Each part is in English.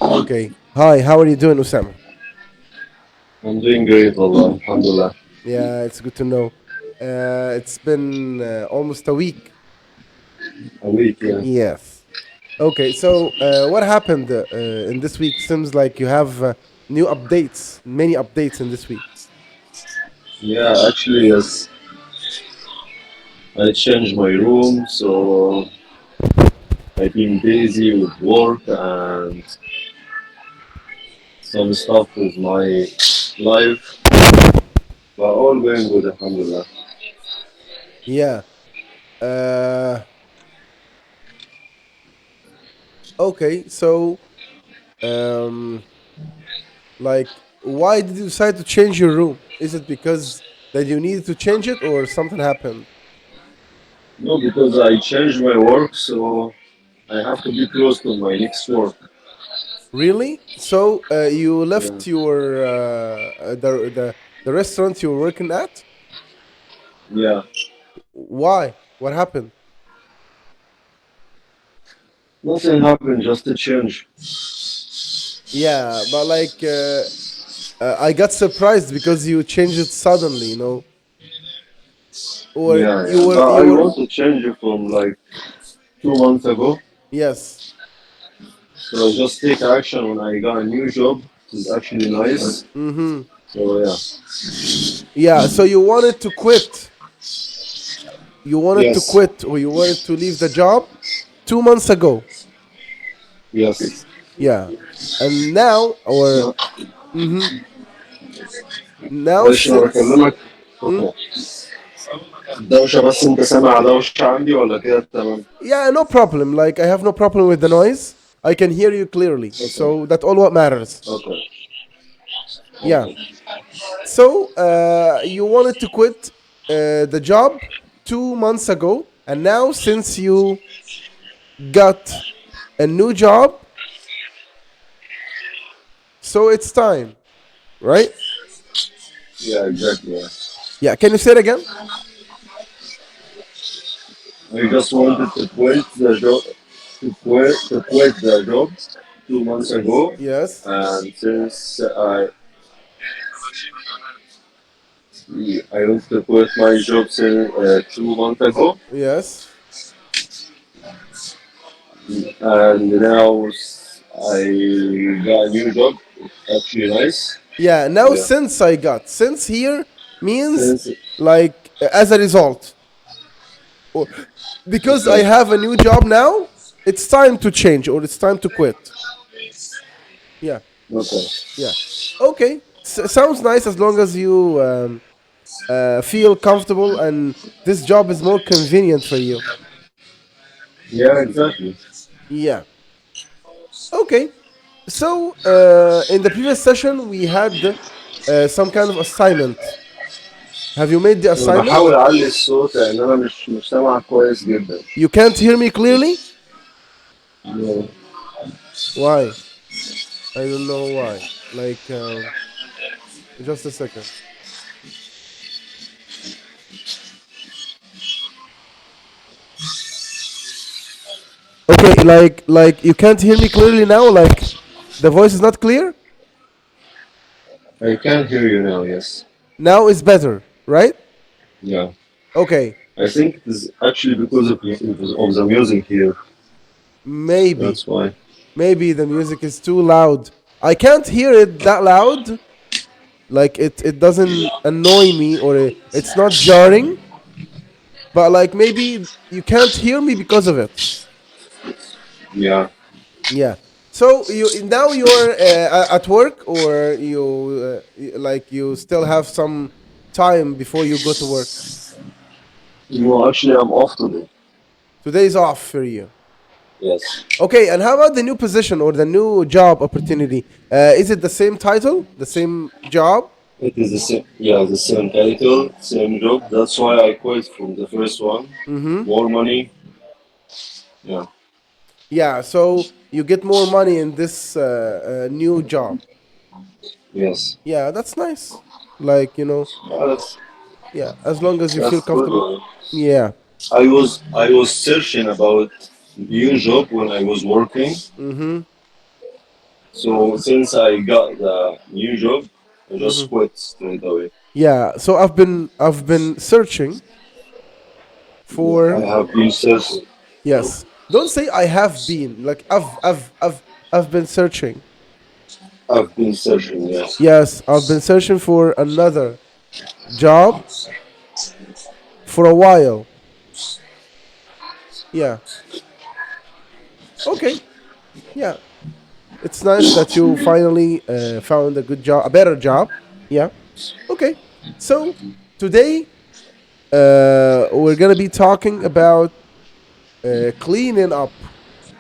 Okay. Hi, how are you doing, Osama? I'm doing great, Allah. Alhamdulillah. Yeah, it's good to know. It's been almost a week. A week, yeah. Yes. Okay, so what happened in this week? Seems like you have new updates, many updates in this week. Yeah, actually, yes. I changed my room, so I've been busy with work and some stuff with my life, but all going good, Alhamdulillah. Yeah. Uh, okay, so um, like, why did you decide to change your room? Is it because that you needed to change it, or something happened? No, because I changed my work, so I have to be close to my next work. Really? So you Yeah, left your the restaurant you were working at? yeah. Why? What happened? Nothing happened, just a change. Yeah, but like I got surprised because you changed it suddenly, or Yeah, you yeah. were But you I were want to change it from like 2 months ago. yes. So I just take action when I got a new job. It's actually nice. Mm-hmm. So yeah. Yeah, so you wanted to quit. You wanted to Yes. quit, or you wanted to leave the job 2 months ago. Yes. Yeah, and now or No. mm-hmm. Now معلش انا since بكلمك. mm, دوشة بس انت سامع دوشة عندي ولا كده تمام؟ yeah, no problem. Like I have no problem with the noise. I can hear you clearly. اوكي. So that's all what matters. اوكي. Yeah. اوكي. So you wanted to quit the job 2 months ago, and now since you got a new job, so it's time, right? Yeah, exactly. Yeah. Yeah. Can you say it again? I just wanted to quit the job. To quit the job 2 months ago, Yes. and since I want to quit my job since 2 months ago, Yes. and now I got a new job. Actually, nice. Yeah. So Now yeah, since here means since like as a result, or because I okay, have a new job now, it's time to change or it's time to quit. Yeah. okay, Yeah. Okay. Sounds nice as long as you feel comfortable and this job is more convenient for you. yeah, exactly. Yeah. Okay. So in the previous session we had some kind of assignment. Have you made the انا بحاول assignment? اعلي الصوت لان انا مش سامعك كويس جدا. You can't hear me clearly? No. Why? I don't know why. Like, just a second. Okay, like you can't hear me clearly now. Like the voice is not clear. I can hear you now. Yes. Now is better, right? Yeah. Okay, I think it is actually because of the music here. maybe That's why. maybe the music is too loud. I can't hear it that loud. Like it doesn't annoy me or it's not jarring. But like maybe you can't hear me because of it. Yeah. Yeah. So you now you're at work or like you still have some time before you go to work. No, actually, I'm off today. Today's off for you. Yes. Okay, and how about the new position or the new job opportunity? Is it the same title, the same job? It is the same. Yeah, the same title, same job. That's why I quit from the first one. Mm-hmm. More money. Yeah. Yeah, so you get more money in this new job. Yes. Yeah, that's nice. Like, Yeah, yeah, as long as you feel that's good. comfortable. Yeah. I was searching about new job when I was working, Mm-hmm. So since I got the new job, I just Mm-hmm. quit straight away. Yeah. So I've been searching Yeah, I for. have been searching. Yes. Don't say I have been. Like I've been searching. I've been searching. Yes. Yes, I've been searching for another job for a while. Yeah. Okay. Yeah. It's nice that you finally found a good job, a better job. Yeah. Okay. So today we're gonna be talking about cleaning up.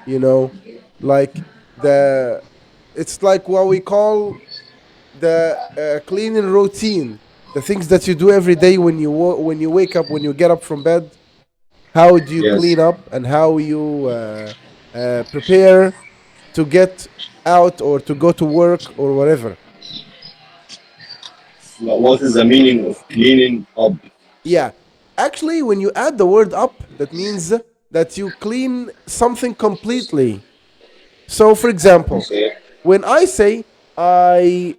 You know, like the it's like what we call the cleaning routine, the things that you do every day when when you wake up, when you get up from bed. How do you Yes. clean up and how you prepare to get out or to go to work or whatever. But what is the meaning of cleaning up? Yeah, actually, when you add the word up, that means that you clean something completely. So, for example, Okay. when I say I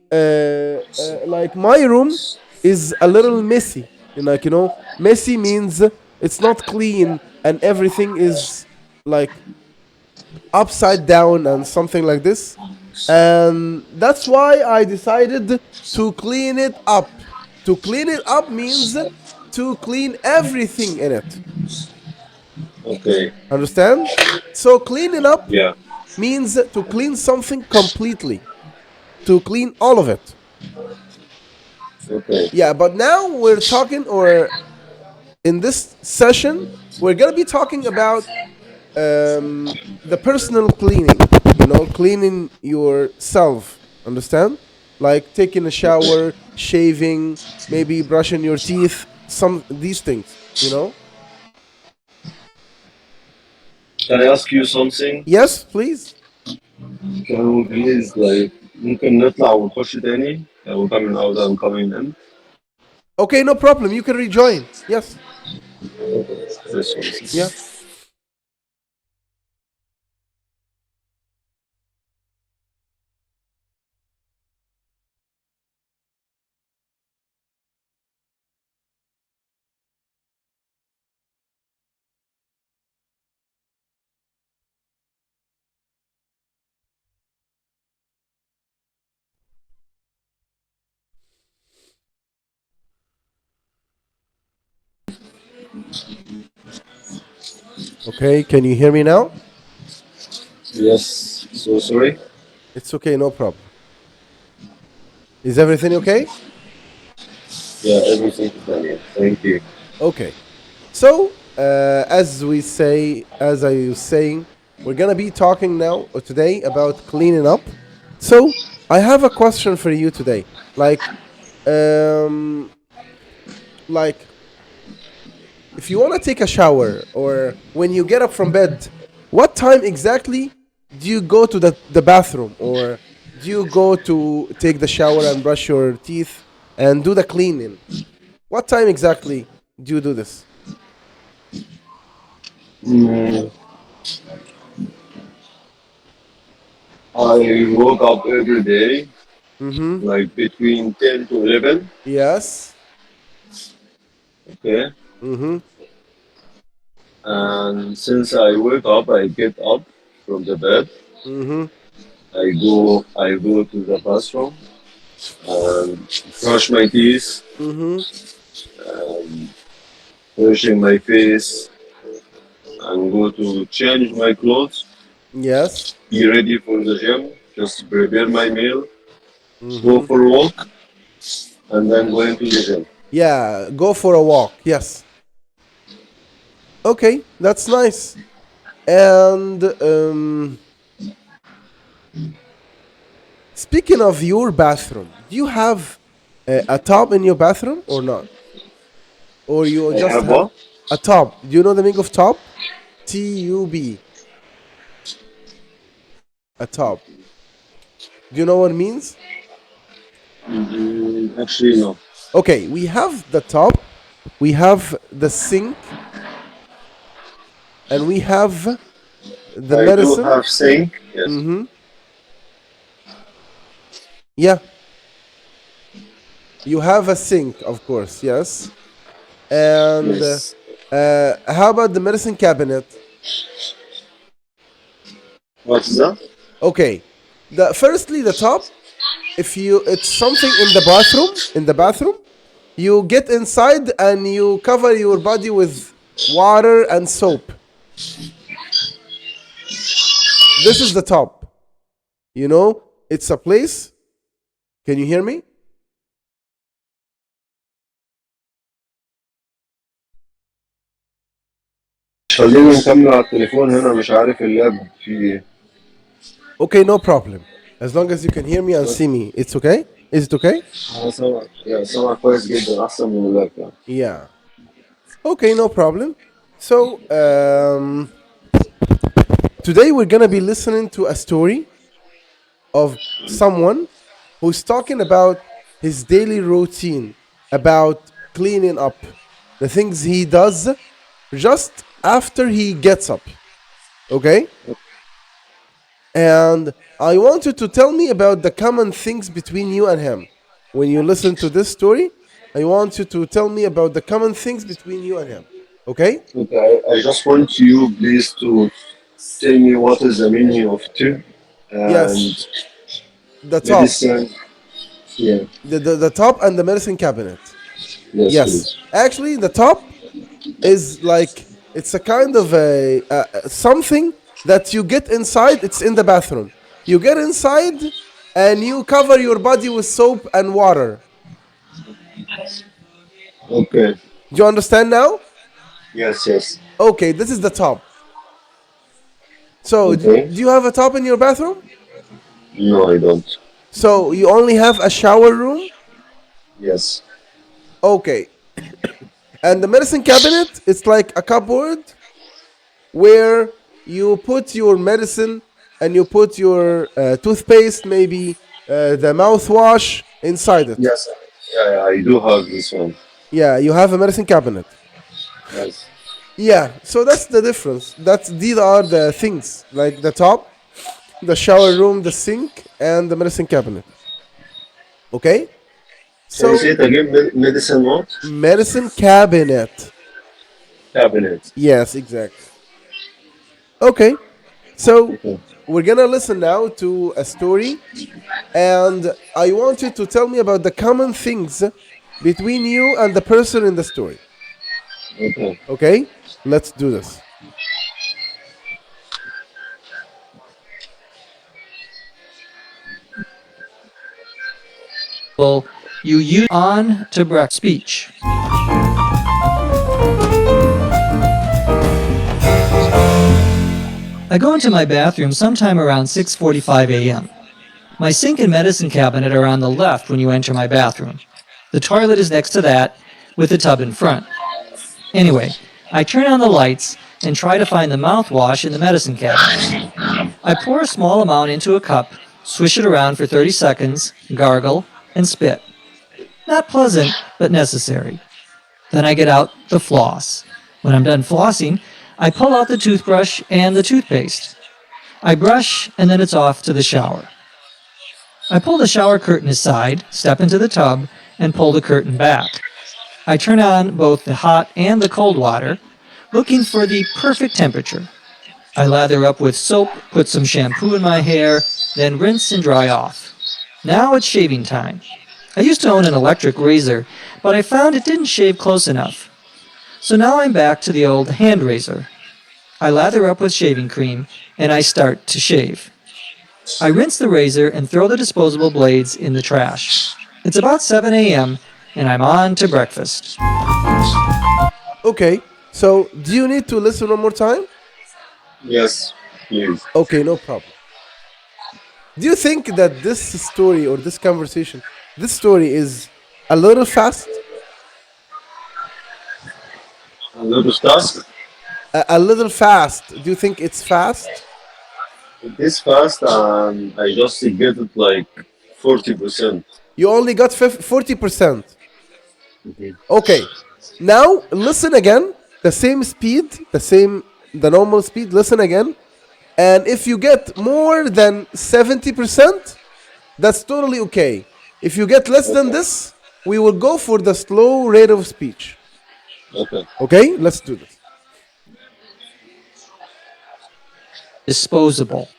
like my room is a little messy, and like messy means it's not clean and everything is like upside down and something like this, and that's why I decided to clean it up. To clean it up means to clean everything in it. Okay. Understand? So cleaning up Yeah. means to clean something completely, to clean all of it. Okay. Yeah, but now we're talking, or in this session, we're gonna be talking about the personal cleaning. Cleaning yourself. Understand? Like taking a Okay. shower, shaving, maybe brushing your teeth. Some these things. Can I ask you something? Yes, please. Can we please like ممكن نطلع ونخش تاني? Can we come out and coming in? Okay, no problem. You can rejoin. Yes. This Yeah. one. Okay. Can you hear me now? Yes. So sorry. It's okay. No problem. Is everything okay? Yeah, everything is done. Yeah. Thank you. Okay. So, as I was saying, we're gonna be talking now or today about cleaning up. So, I have a question for you today. Um, like if you want to take a shower or when you get up from bed, what time exactly do you go to the bathroom, or do you go to take the shower and brush your teeth and do the cleaning? What time exactly do you do this? Mm, I woke up every day Mm-hmm. like between 10 to 11. Yes. Okay. Mm-hmm. And since I wake up, I get up from the bed. Mm-hmm. I go to the bathroom and brush my teeth, Mm-hmm. washing my face, and go to change my clothes, Yes. be ready for the gym, just prepare my meal, go Mm-hmm. for a walk, and then go into the gym. Yeah, go for a walk. Yes. Okay, that's nice. And speaking of your bathroom, do you have a tub in your bathroom or not? Or you I just have have what? a tub? Do you know the meaning of tub? TUB. A tub. Do you know what it means? Actually, no. Okay, we have the tub, we have the sink, and we have the I do medicine. have sink. Yes. Mm-hmm. Yeah. You have a sink, of course, yes. And Yes. how about the medicine cabinet? What is that? Okay. Firstly, the top, if you it's something in the bathroom, you get inside and you cover your body with water and soap. This is the top. You know, it's a place. Can you hear me? خلينا نكمل على التليفون هنا مش عارف اللاب في ايه. Okay, no problem. As long as you can hear me and see me, it's okay? Is it okay? أنا سامع سامع كويس جدا أحسن من اللاب يعني. Yeah. Okay, no problem. So, today we're gonna be listening to a story of someone who's talking about his daily routine, about cleaning up, the things he does just after he gets up. Okay? And I want you to tell me about the common things between you and him. When you listen to this story, I want you to tell me about the common things between you and him. Okay? Okay, I just want you please to tell me what is the meaning of tube and Yes, the top. medicine. Yeah, The top and the medicine cabinet. yes, Yes. please. Actually, the top is like, it's a kind of a something that you get inside. It's in the bathroom. You get inside and you cover your body with soap and water. Okay, Do you understand now? yes, yes. Okay, this is the top. So, Okay. do you have a top in your bathroom? No, I don't. So, you only have a shower room? Yes, Okay. And the medicine cabinet, it's like a cupboard where you put your medicine and you put your toothpaste, maybe the mouthwash inside it. yes. Yeah, I do have this one. Yeah, you have a medicine cabinet. Yes. Yeah, so that's the difference. These are the things, like the top, the shower room, the sink, and the medicine cabinet. Okay? Can you So, say it again? Medicine what? medicine cabinet. Cabinet. Yes, exactly. Okay, so Okay. we're gonna listen now to a story, and I want you to tell me about the common things between you and the person in the story. Okay. Okay, let's do this. Well, you use on to break speech. I go into my bathroom sometime around 6:45 a.m. My sink and medicine cabinet are on the left when you enter my bathroom. The toilet is next to that, with the tub in front. Anyway, I turn on the lights and try to find the mouthwash in the medicine cabinet. I pour a small amount into a cup, swish it around for 30 seconds, gargle, and spit. Not pleasant, but necessary. Then I get out the floss. When I'm done flossing, I pull out the toothbrush and the toothpaste. I brush, and then it's off to the shower. I pull the shower curtain aside, step into the tub, and pull the curtain back. I turn on both the hot and the cold water, looking for the perfect temperature. I lather up with soap, put some shampoo in my hair, then rinse and dry off. Now it's shaving time. I used to own an electric razor, but I found it didn't shave close enough. So now I'm back to the old hand razor. I lather up with shaving cream, and I start to shave. I rinse the razor and throw the disposable blades in the trash. It's about 7 a.m., and I'm on to breakfast. Okay, so do you need to listen one more time? Yes, please. Okay, no problem. Do you think that this story or this conversation, this story is a little fast? A little task. A little fast. Do you think it's fast? This fast and I just get it like 40%. You only got 40%. Okay. Now listen again. The same speed, the normal speed. Listen again. And if you get more than 70%, that's totally okay. If you get less than this, we will go for the slow rate of speech. Okay. Okay, let's do this. Disposable.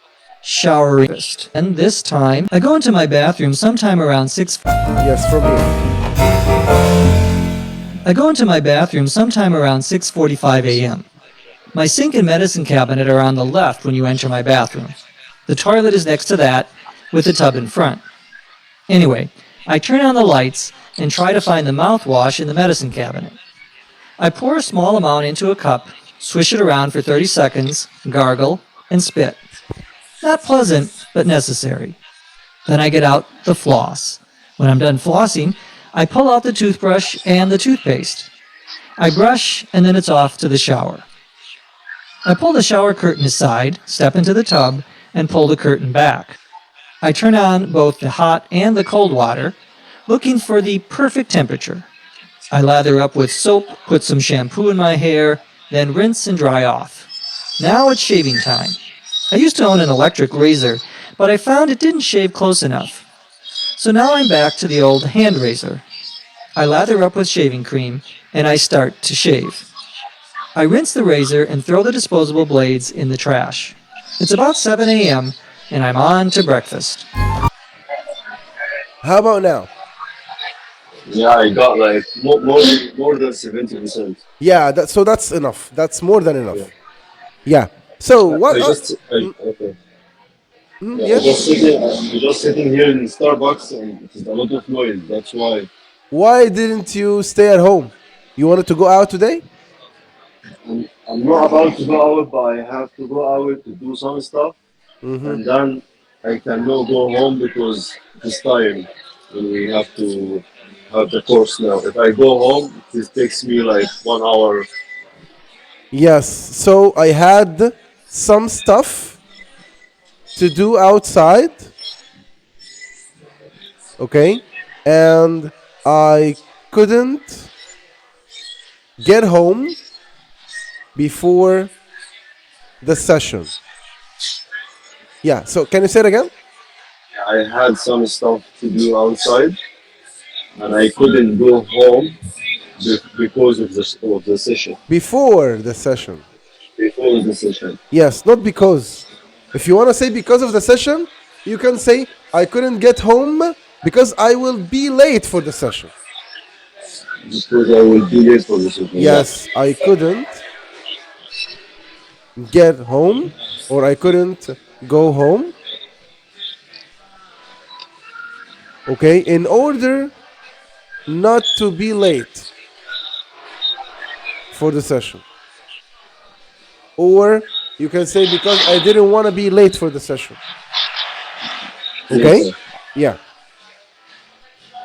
Showering. And this time, I go into my bathroom sometime around 6. Yes, from here. I go into my bathroom sometime around 6:45 a.m. My sink and medicine cabinet are on the left when you enter my bathroom. The toilet is next to that, with the tub in front. Anyway, I turn on the lights and try to find the mouthwash in the medicine cabinet. I pour a small amount into a cup, swish it around for 30 seconds, gargle, and spit. Not pleasant, but necessary. Then I get out the floss. When I'm done flossing, I pull out the toothbrush and the toothpaste. I brush, and then it's off to the shower. I pull the shower curtain aside, step into the tub, and pull the curtain back. I turn on both the hot and the cold water, looking for the perfect temperature. I lather up with soap, put some shampoo in my hair, then rinse and dry off. Now it's shaving time. I used to own an electric razor, but I found it didn't shave close enough. So now I'm back to the old hand razor. I lather up with shaving cream, and I start to shave. I rinse the razor and throw the disposable blades in the trash. It's about 7 a.m., and I'm on to breakfast. How about now? Yeah, I got like more than 70%. Yeah, so that's enough. That's more than enough. Yeah. So what? Okay. Yeah. I'm just sitting here in Starbucks and it's a lot of noise. That's why. Why didn't you stay at home? You wanted to go out today? I'm not about to go out, but I have to go out to do some stuff, and then I cannot go home because it's time when we have to have the course now. If I go home, it takes me like 1 hour. Yes. So I had some stuff to do outside. Okay. And I couldn't get home before the session. Yeah, so can you say it again? I had some stuff to do outside, and I couldn't go home because of the session. Before the session. Before the session. Yes, not because. If you want to say because of the session, you can say I couldn't get home because I will be late for the session. Because I will be late for the session. Yes, I couldn't get home or I couldn't go home. Okay, in order not to be late for the session. Or you can say because I didn't want to be late for the session. Okay? Yes, Yeah.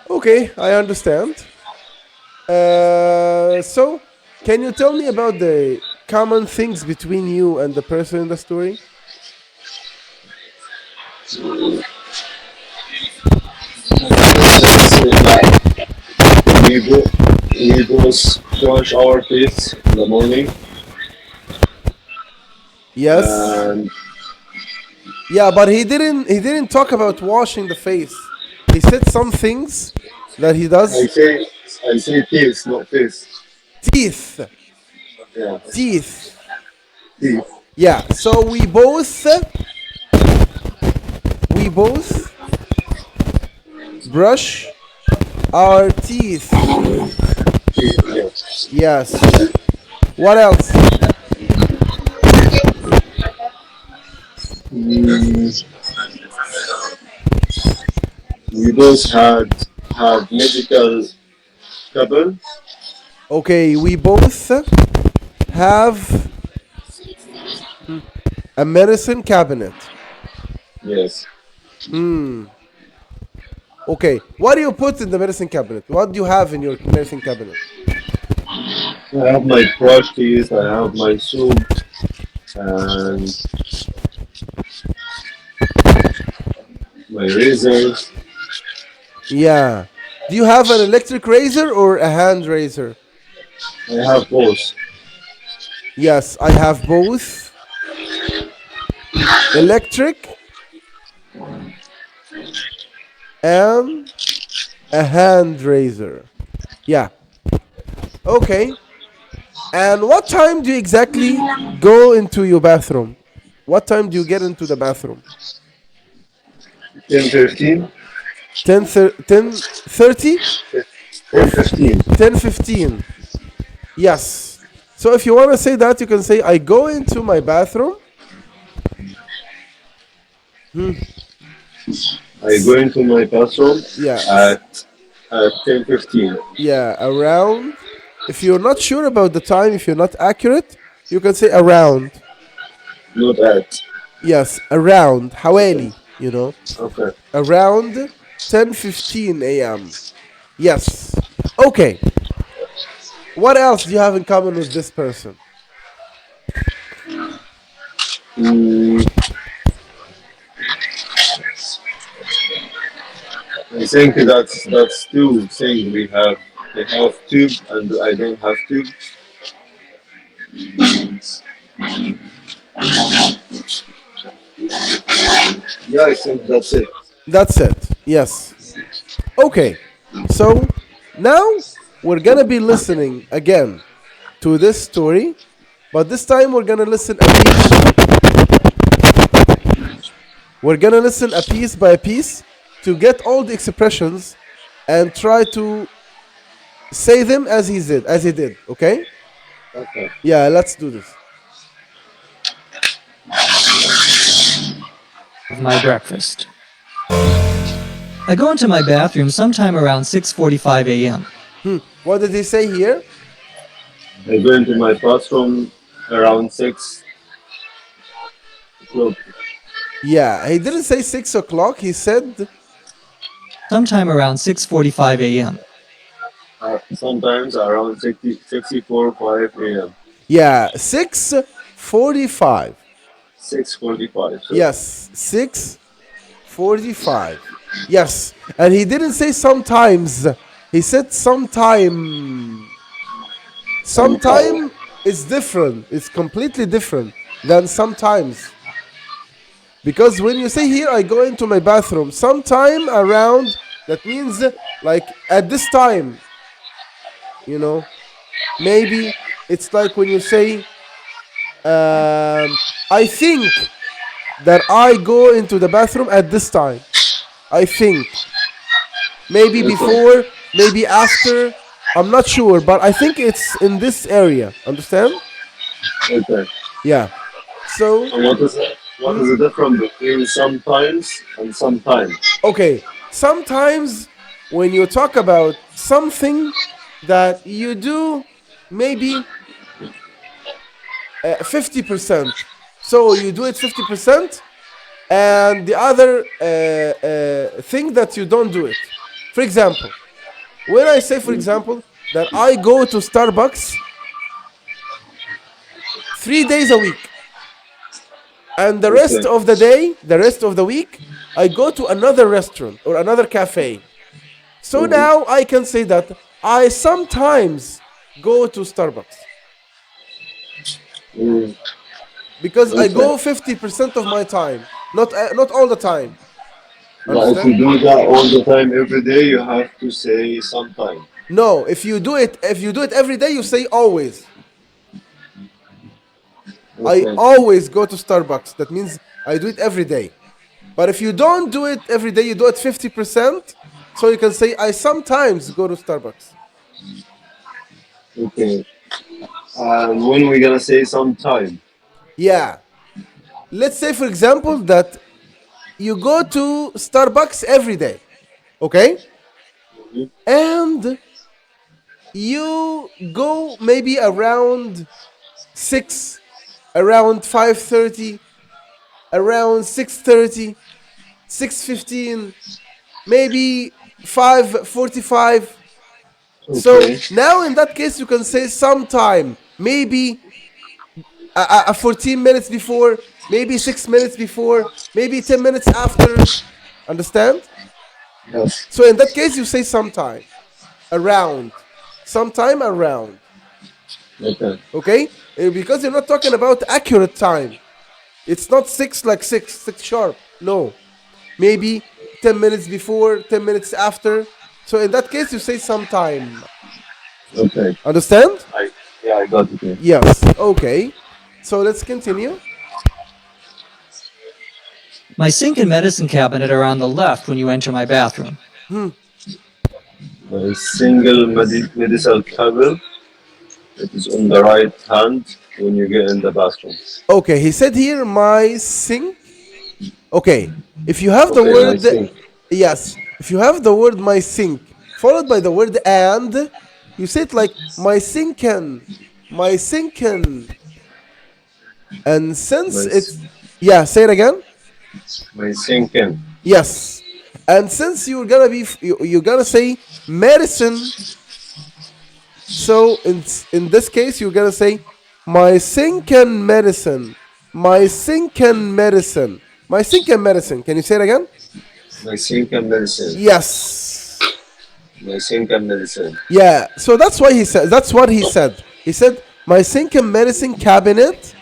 Okay, I understand. So, can you tell me about the common things between you and the person in the story? we go we both wash our face in the morning, Yes. and Yeah, but he didn't talk about washing the face. He said some things that he I does. say I say face, not face. Teeth. Yeah, Teeth. teeth. Yeah. So we both brush our teeth. Teeth. Yeah. Yes. What else? Mm, we both have medical couple. Okay, we both have a medicine cabinet. Yes. Okay, what do you put in the medicine cabinet? What do you have in your medicine cabinet? I have my brush teeth. I have my soup and my razor. Yeah. Do you have an electric razor or a hand razor? I have both. Yes, I have both. Electric am a hand raiser. Yeah. Okay. And what time do you exactly go into your bathroom? What time do you get into the bathroom? 10:15. 10:30? 10:15. 10:15. Yes. So if you want to say that, you can say, I go into my bathroom. I go into my bathroom Yeah. at 10:15. Yeah, around. If you're not sure about the time, if you're not accurate, you can say around. Not at. Yes, around. حوالي, you know. Okay. Around 10:15 a.m. Yes. Okay. What else do you have in common with this person? I think that's two things we have. They have tube and I don't have tube. Yeah, I think that's it. That's it. Yes. Okay. So now we're gonna be listening again to this story, but this time we're gonna listen a piece. We're gonna listen a piece by piece to get all the expressions and try to say them as he did. Okay? Okay. Yeah. Let's do this. Of my breakfast. I go into my bathroom sometime around 6:45 a.m. What did he say here? I go into my bathroom around 6 o'clock. Yeah, he didn't say 6 o'clock. He said Sometime around 6:45 a.m. Sometimes around 64:05 a.m. yeah 6:45. 6:45. So Yes, 6:45. Yes, and he didn't say sometimes. He said sometime. Sometime is different. It's completely different than sometimes. Because when you say here, I go into my bathroom sometime around, that means like at this time. You know, maybe it's like when you say, I think that I go into the bathroom at this time. I think. Maybe before, maybe after. I'm not sure, but I think it's in this area. Understand? okay. Yeah. So, And what is the difference between sometimes and sometime? okay. Sometimes when you talk about something that you do, maybe 50%. So you do it 50%, and the other thing that you don't do it. For example, when I say, for example, that I go to Starbucks 3 days a week, and the rest Okay. of the day, the rest of the week, I go to another restaurant or another cafe. So now I can say that I sometimes go to Starbucks Mm, because I okay. go 50% of my time, not all the time. But if you Understand? do that all the time, every day, you have to say sometime. No, if you do it every day, you say always. I Okay. always go to Starbucks. That means I do it every day. But if you don't do it every day, you do it 50%. So you can say I sometimes go to Starbucks. Okay. And when we gonna say sometime? Yeah. Let's say, for example, that you go to Starbucks every day. Okay? And you go maybe around 6, around 5:30, around 6:30, 6:15, maybe 5:45. So Okay. now in that case, you can say sometime, maybe 14 minutes before, maybe 6 minutes before, maybe 10 minutes after. Understand? Yes. So in that case, you say sometime, around, sometime around. Okay. Okay? Because you're not talking about accurate time. It's not 6 like 6 sharp. No. Maybe 10 minutes before, 10 minutes after. So in that case, you say sometime. Okay. Understand? I got it. Yeah. Yes. Okay. So let's continue. My sink and medicine cabinet are on the left when you enter my bathroom. A single medical cabinet. It is on the right hand when you get in the bathroom. Okay, he said here my sink. Okay, if you have the Okay, word, my sink. yes, if you have the word my sink followed by the word and, you say it like my sinken, my sinken. And since My, it's, yeah, say it again. my sinking. Yes. And since you're gonna be, you're gonna say medicine. So in this case, you're gonna say my sinking medicine, my sinking medicine, my sinking medicine. Can you say it again? My sinking medicine. Yes. My sinking medicine. Yeah. So that's why he said. That's what he said. He said my sinking medicine cabinet.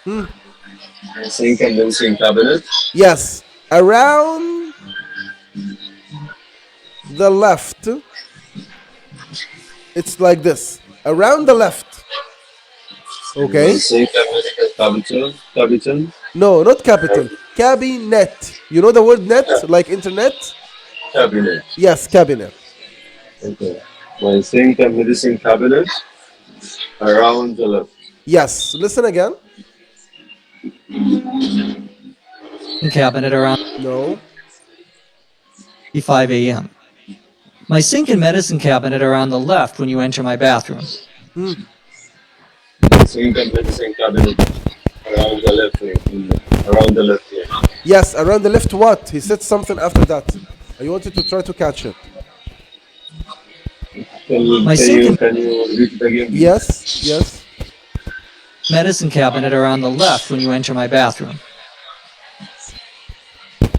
My sinking medicine cabinet. Yes. Around the left. It's like this. Around the left. Okay. My sinking medical cabinet. No, not capital. Cabinet. You know the word net, like internet? Cabinet. Yes, cabinet. Okay. My sinking medicine cabinet around the left. Yes. Listen again. Cabinet around No. 5 a.m. My sink and medicine cabinet are on the left when you enter my bathroom. My sinking medicine cabinet around the left. Around the left. Yeah. Yes, around the left what? He said something after that. I wanted to try to catch it. My sinking Can you repeat it again? Please? Yes, yes. medicine cabinet are on the left when you enter my bathroom.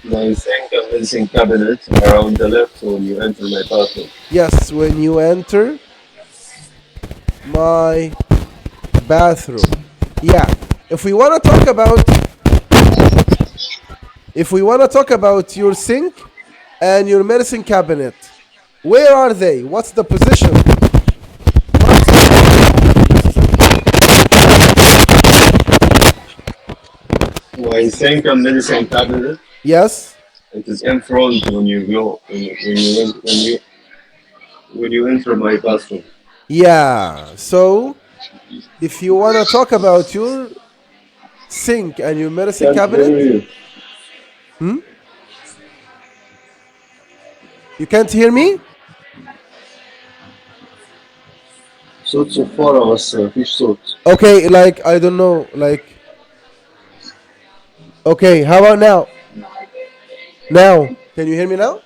My sinking medicine cabinet around the left when you enter my bathroom. Yes, when you enter my bathroom. Yeah. If we want to talk about your sink and your medicine cabinet, where are they? What's the position? My sinking medicine cabinet. Yes. It is in front when you go when you enter my bathroom. Yeah. So if you want to talk about your sink and your medicine Can't hear cabinet, you. you can't hear me? صوت صفارة بس مفيش صوت. Okay, like I don't know, like okay, how about now? Now, can you hear me now?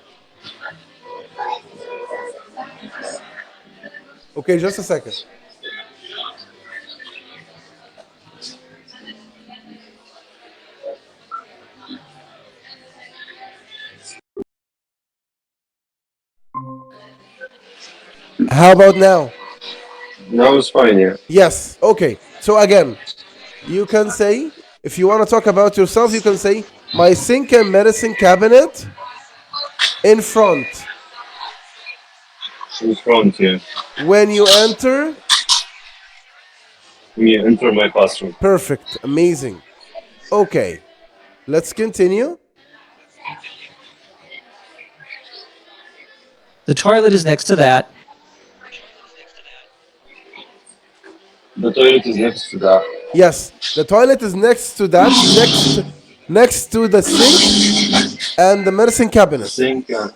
Okay, just a second. How about now? Now it's fine, yeah. Yes. Okay. So again, you can say, if you want to talk about yourself, you can say my sink and medicine cabinet in front. In front, yeah. When you enter, When you enter my bathroom. perfect, amazing. Okay, let's continue. The toilet is next to that. The toilet is next to that. Yes, the toilet is next to that, next to the sink and the medicine cabinet. Sink and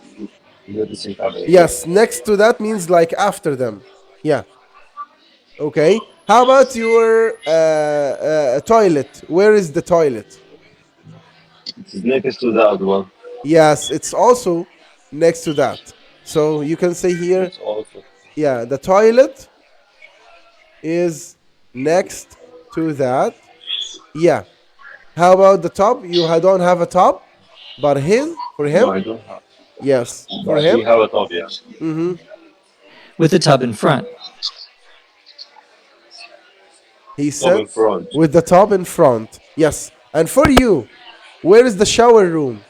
medicine cabinet. Yes, next to that means like after them. Yeah. Okay. How about your toilet? Where is the toilet? It is next to that one. Yes, it's also next to that. So you can say here, It's also. yeah, the toilet is next to that. Yeah. How about the top? You don't have a top, but for No, him, I don't have. yes, for But him. we have a top, yeah. With the tub in front. He Top said in front. with the top in front. Yes. And for you, where is the shower room?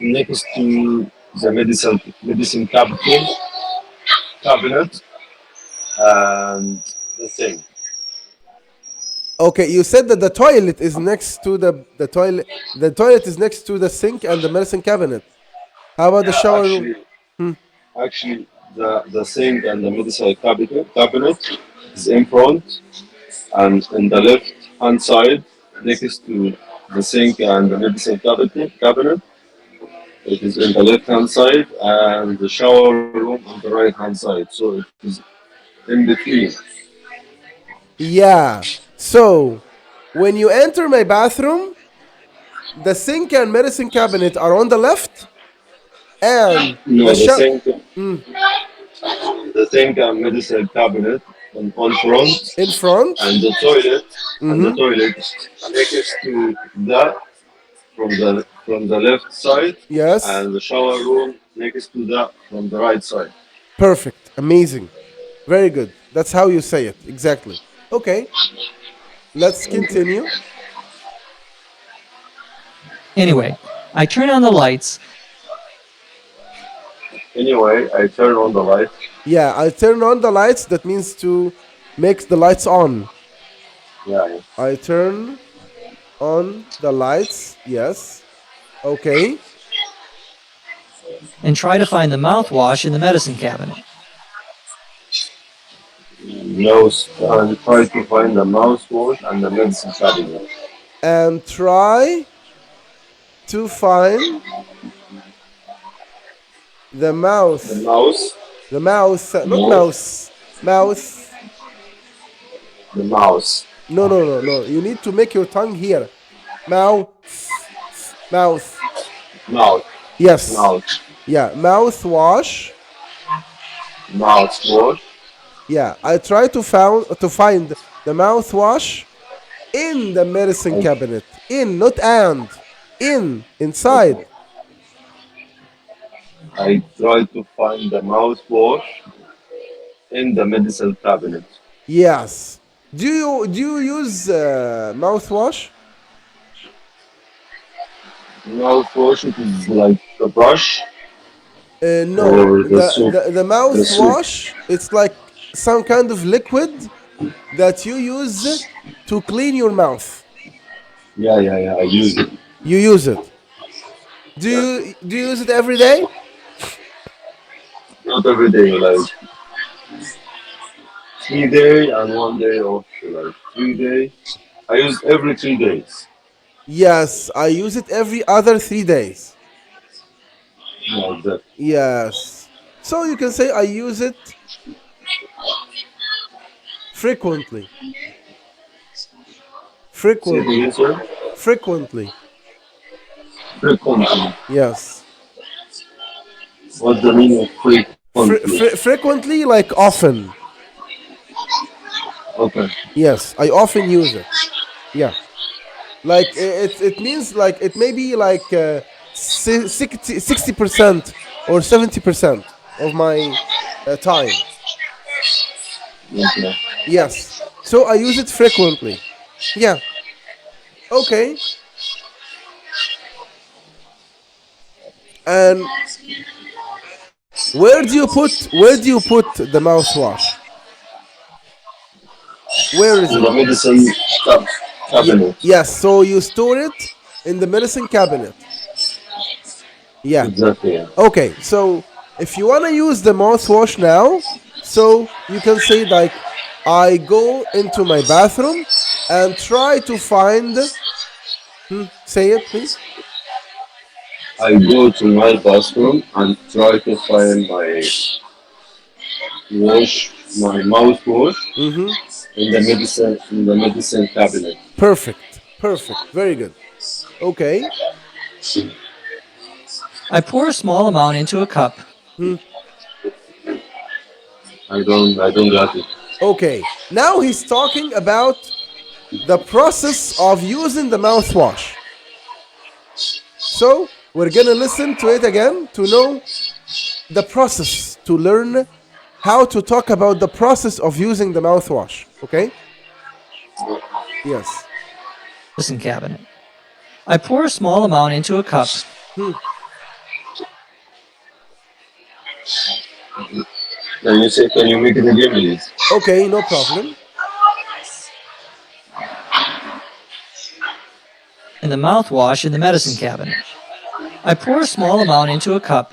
next to the medicine cabinet and the sink. Okay, you said that the toilet is next to the toilet. The toilet is next to the sink and the medicine cabinet. How about the shower room? Actually, the sink and the medicine cabinet is in front and in the left hand side next to the sink and the medicine cabinet. It is in the left hand side and the shower room on the right hand side. So it is in between. Yeah. So when you enter my bathroom, the sink and medicine cabinet are on the left, and No, the the sink and medicine cabinet on front in front. and the toilet next to that from the left side Yes. and the shower room next to that from the right side. Perfect. Amazing. Very good. That's how you say it. Exactly. Okay. Let's continue. Anyway, I turn on the lights Anyway, I turn on the light. Yeah, I turn on the lights. That means to make the lights on. Yeah. I turn on the lights. Yes. Okay. and try to find the mouthwash in the medicine cabinet. Nose and try to find the mouthwash and the medicine cabinet. And try to find the mouth. The mouse. The mouse. Not Mouse. mouse. Mouth. The mouse. No. You need to make your tongue here. Mouth. Mouth. Mouth. Yes. Mouth. Yeah. Mouthwash. Mouthwash. Yeah. I try to find the mouthwash in the medicine cabinet. In, not and. Inside. I try to find the mouthwash in the medicine cabinet. Yes. Do you use mouthwash? Mouthwash, it is like the brush. No. Or the soap. The mouthwash, it's like some kind of liquid that you use to clean your mouth. Yeah. I use it. You use it. Do you use it every day? Not every day, like 3 days and 1 day off. Like 3 days. I use every 3 days. Yes, I use it every other 3 days. Like that. Yes. So you can say I use it frequently. Say it again, sir. Frequently. Frequently. Yes. What's the meaning of frequently? Frequently, like often. Okay. Yes, I often use it. Yeah. Like it means like it may be like 60% or 70% of my time. Okay. Yes. So I use it frequently. Yeah. Okay. And where do you put the mouthwash? Where is In the it? medicine cabinet. Yes, so you store it in the medicine cabinet. Yeah. Exactly. Yeah. Okay, so if you want to use the mouthwash now, so you can say like, I go into my bathroom and try to find. Say it, please. I go to my bathroom and try to find my mouthwash in the medicine cabinet. Perfect. Very good. Okay. I pour a small amount into a cup. I don't got it. Okay. Now he's talking about the process of using the mouthwash. So we're gonna listen to it again to know the process, to learn how to talk about the process of using the mouthwash. Okay? Yes. Medicine cabinet. I pour a small amount into a cup. Can you make it again, please? Okay, no problem. And the mouthwash in the medicine cabinet. I pour a small amount into a cup.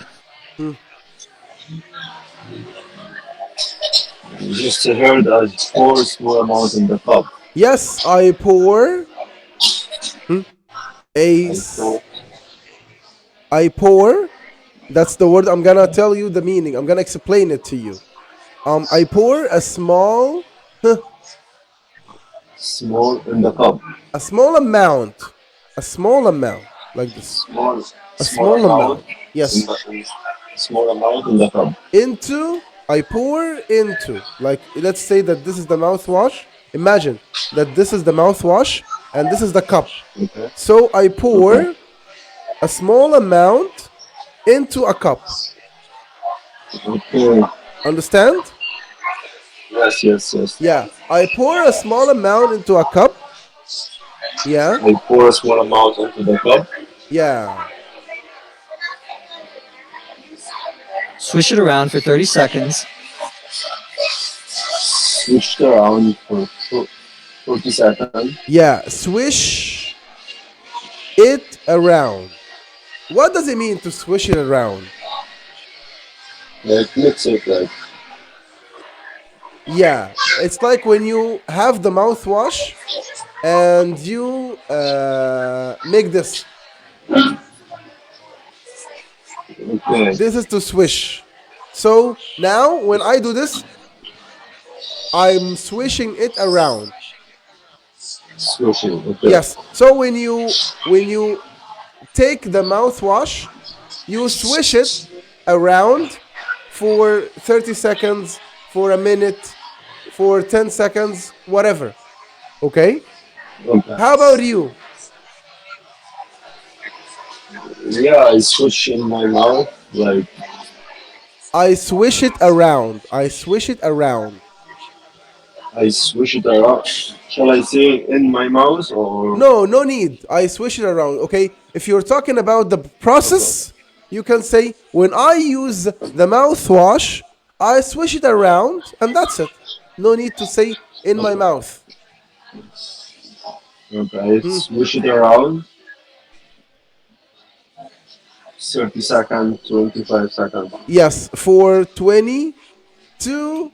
Just heard I pour small amount in the cup. Yes, I pour a. So, I pour. That's the word. I'm gonna tell you the meaning. I'm gonna explain it to you. I pour a small small in the cup. amount. A small amount. Like this. A small amount. Yes. Small amount in the cup. I pour into. Like, let's say that this is the mouthwash. Imagine that this is the mouthwash and this is the cup. Okay. So I pour a small amount into a cup. Okay. Understand? Yes. Yeah. I pour a small amount into a cup. Yeah. I pour a small amount into the cup. Yeah. Swish it around for 30 seconds. Switched around for 40 seconds. Yeah. Swish it around. What does it mean to swish it around? Like mix it like. Yeah. It's like when you have the mouthwash and you make this. Okay. This is to swish. So now when I do this, I'm swishing it around. Swishing. Okay. Yes. So when you take the mouthwash, you swish it around for 30 seconds, for a minute, for 10 seconds, whatever. Okay? Okay. How about you? Yeah, I swish in my mouth like. I swish it around. I swish it around. I swish it around. Shall I say in my mouth or? No, no need. I swish it around. Okay? If you're talking about the process, you can say, when I use the mouthwash, I swish it around, and that's it. No need to say in my mouth. Okay, I swish it around. 30 seconds, 25 seconds. Yes, for 20 to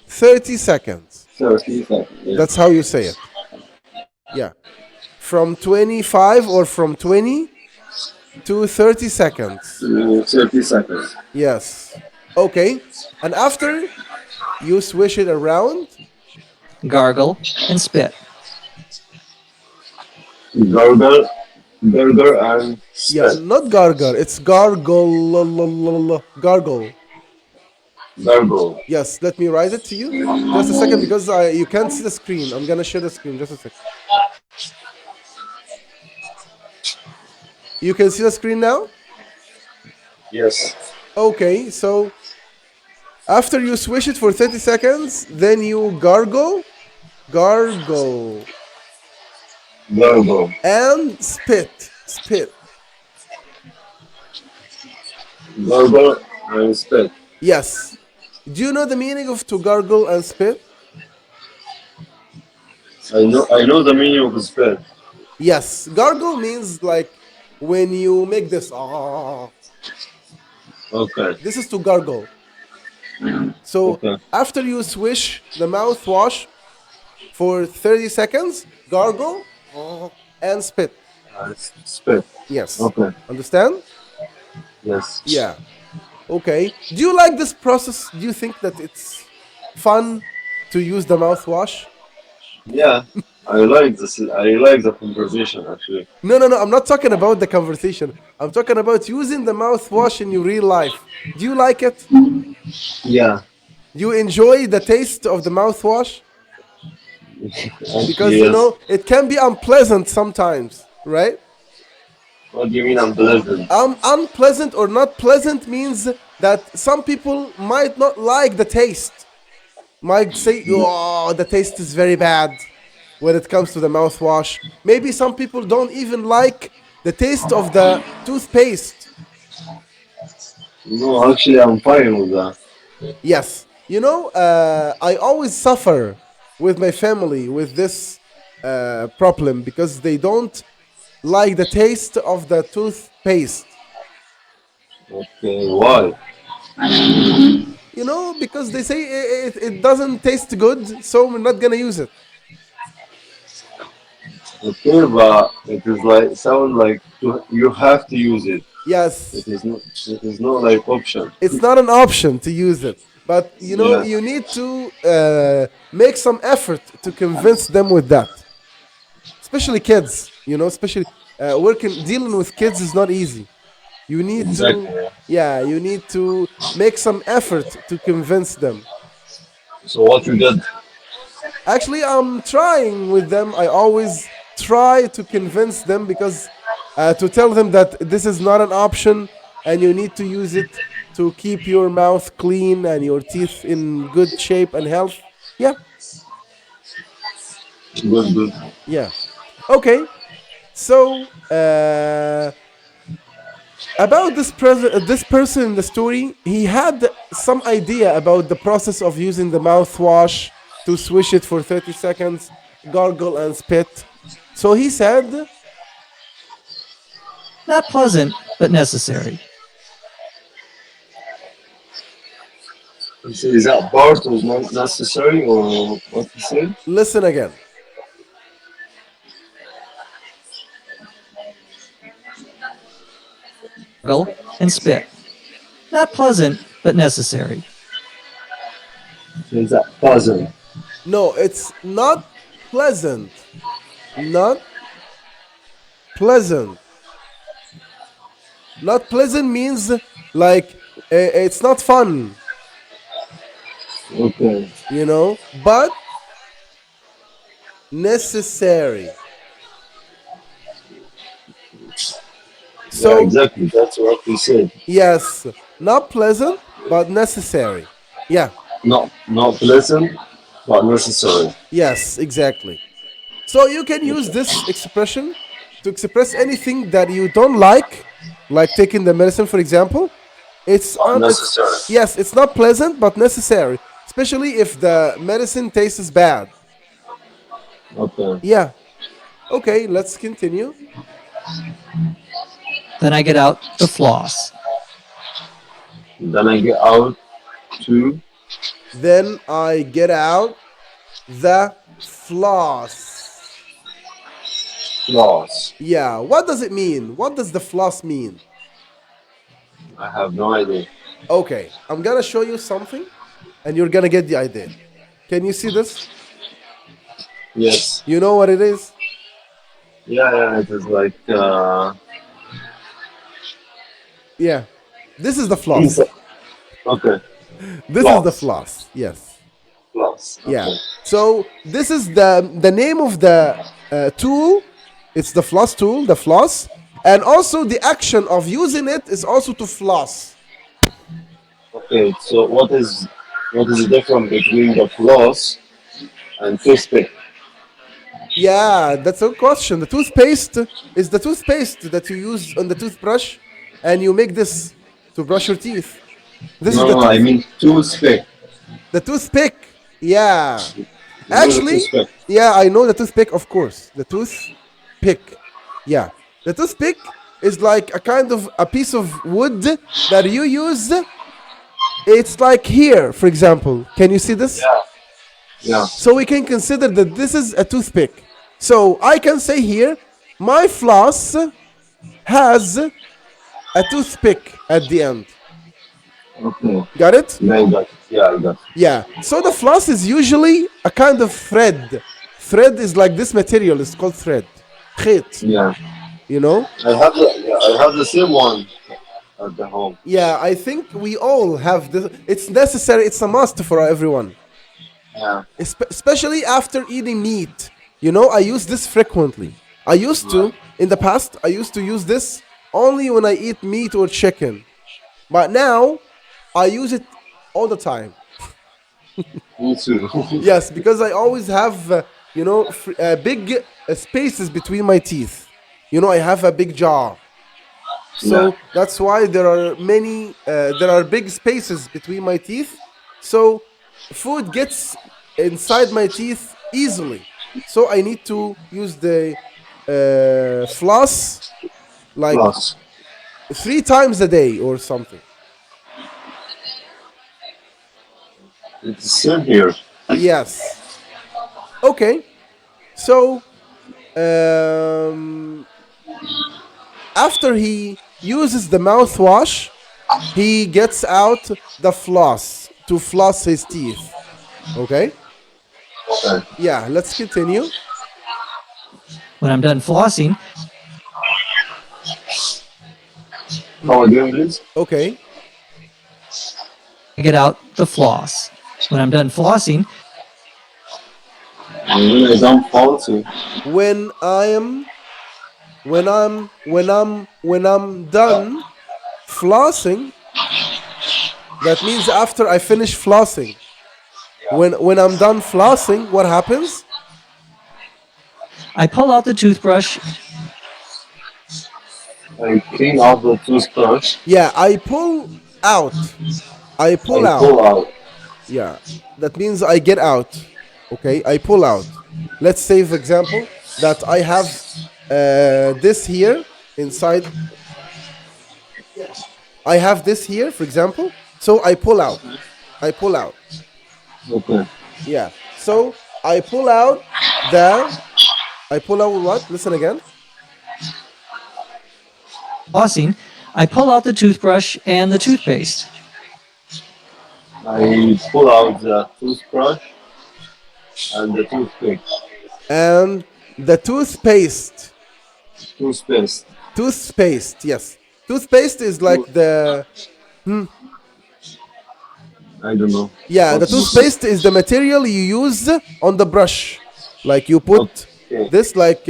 30 seconds. 30 seconds. Yeah. That's how you say it. Yeah. From 25 or from 20 to 30 seconds. 30 seconds. Yes. Okay. And after you swish it around, Gargle and spit. Gargle and yeah, spit. not gargle, it's gargle. Gargle. Gargle. Yes, let me write it to you. Just a second because you can't see the screen. I'm gonna share the screen. Just a second. You can see the screen now? Yes. Okay, so after you swish it for 30 seconds, then you gargle, Gargle. and spit. Gargle and spit. Yes. Do you know the meaning of to gargle and spit? I know the meaning of spit. Yes. Gargle means like when you make this. Okay. This is to gargle. So Okay. after you swish the mouthwash for 30 seconds, gargle and spit. Spit. Yes. Okay. Understand? Yes. Yeah. Okay. Do you like this process? Do you think that it's fun to use the mouthwash? Yeah. I like this. I like the conversation actually. No. I'm not talking about the conversation. I'm talking about using the mouthwash in your real life. Do you like it? Yeah. Do you enjoy the taste of the mouthwash? Because, Yes. it can be unpleasant sometimes, right? What do you mean unpleasant? Unpleasant or not pleasant means that some people might not like the taste. Might say, oh, the taste is very bad when it comes to the mouthwash. Maybe some people don't even like The taste of the toothpaste. No, actually, I'm fine with that. Yes. I always suffer with my family with this problem because they don't like the taste of the toothpaste. Okay, why? Because they say it doesn't taste good, so we're not gonna use it. Okay, but it is like sound like you have to use it. Yes, It is not. It is not like option. it's not an option to use it, but Yeah. you need to make some effort to convince them with that. Especially kids, especially working dealing with kids is not easy. You need to, Exactly. yeah, you need to make some effort to convince them. So what you did? Actually, I'm trying with them. I always try to convince them because to tell them that this is not an option and you need to use it to keep your mouth clean and your teeth in good shape and health. Yeah, Good, good. yeah. Okay, so about this person in the story, he had some idea about the process of using the mouthwash to swish it for 30 seconds, gargle and spit. So he said, Not pleasant, but necessary. Is that part was not necessary or what you said? listen again. Gargle and spit. Not pleasant, but necessary. Is that puzzle? No, it's not pleasant. Not pleasant. Not pleasant means like it's not fun, Okay. but necessary. Yeah, So, exactly. That's what we said. yes, not pleasant, but necessary. Yeah, Not pleasant, but necessary. yes, exactly. So you can use Okay. this expression to express anything that you don't like taking the medicine, for example. But It's necessary. yes, it's not pleasant but necessary, especially if the medicine tastes bad. Okay. Yeah. Okay, let's continue. Then I get out the floss. Then I get out to Then I get out the floss. floss. Yeah. What does it mean? What does the floss mean? I have no idea. Okay, I'm gonna show you something, and you're gonna get the idea. Can you see this? Yes. You know what it is? Yeah, yeah. It is like Yeah. This is the floss. inside. Okay. This is the Floss. floss. Yes. Floss. Yeah. Okay. So this is the name of the tool. It's the floss tool, the floss, and also the action of using it is also to floss. Okay. So what is the difference between the floss and toothpick? Yeah, that's a question. The toothpaste is the toothpaste that you use on the toothbrush, and you make this to brush your teeth. This is No, the no. I tooth, mean toothpick. the toothpick. Yeah. You know the Actually, toothpick. yeah, I know the toothpick, of course. The toothpick. Yeah. The toothpick is like a kind of a piece of wood that you use. It's like here, for example. Can you see this? Yeah. Yeah. So we can consider that this is a toothpick. So I can say here, my floss has a toothpick at the end. Okay. Got it? Yeah, I got it. Yeah, I got it. Yeah. So the floss is usually a kind of thread. Thread is like this material. It's called thread. Khit, Yeah. you know? I have the same one at the home. Yeah, I think we all have this. It's necessary. It's a must for everyone, Yeah. especially after eating meat. I use this frequently. I used to, in the past, I used to use this only when I eat meat or chicken. But now, I use it all the time. Me too. Yes, because I always have, big spaces between my teeth. I have a big jaw. So Yeah. that's why there are big spaces between my teeth. So food gets inside my teeth easily. So I need to use the floss like Plus. 3 times a day or something. It's the same here. Yes. Okay. So um, after he uses the mouthwash, he gets out the floss to floss his teeth. Okay? Okay. Yeah, let's continue. When I'm done flossing, How are you doing this? Okay. I get out the floss. When I'm done flossing, And when I done policy, When I'm done flossing, that means after I finish flossing. When I'm done flossing, what happens? I pull out the toothbrush I clean out the toothbrush. Yeah, I pull out. I pull I out. pull out. Yeah, that means I get out. Okay, I pull out. Let's say, for example, that I have this here inside. I have this here, for example. So I pull out. I pull out. Okay. Yeah. So I pull out the. I pull out what? Listen again. flossing, I pull out the toothbrush and the toothpaste. I pull out the toothbrush and the toothpick. And the toothpaste. Toothpaste. Toothpaste. Yes. Toothpaste is like the. I don't know. Yeah, the What's- toothpaste is the material you use on the brush. Like you put Okay. this like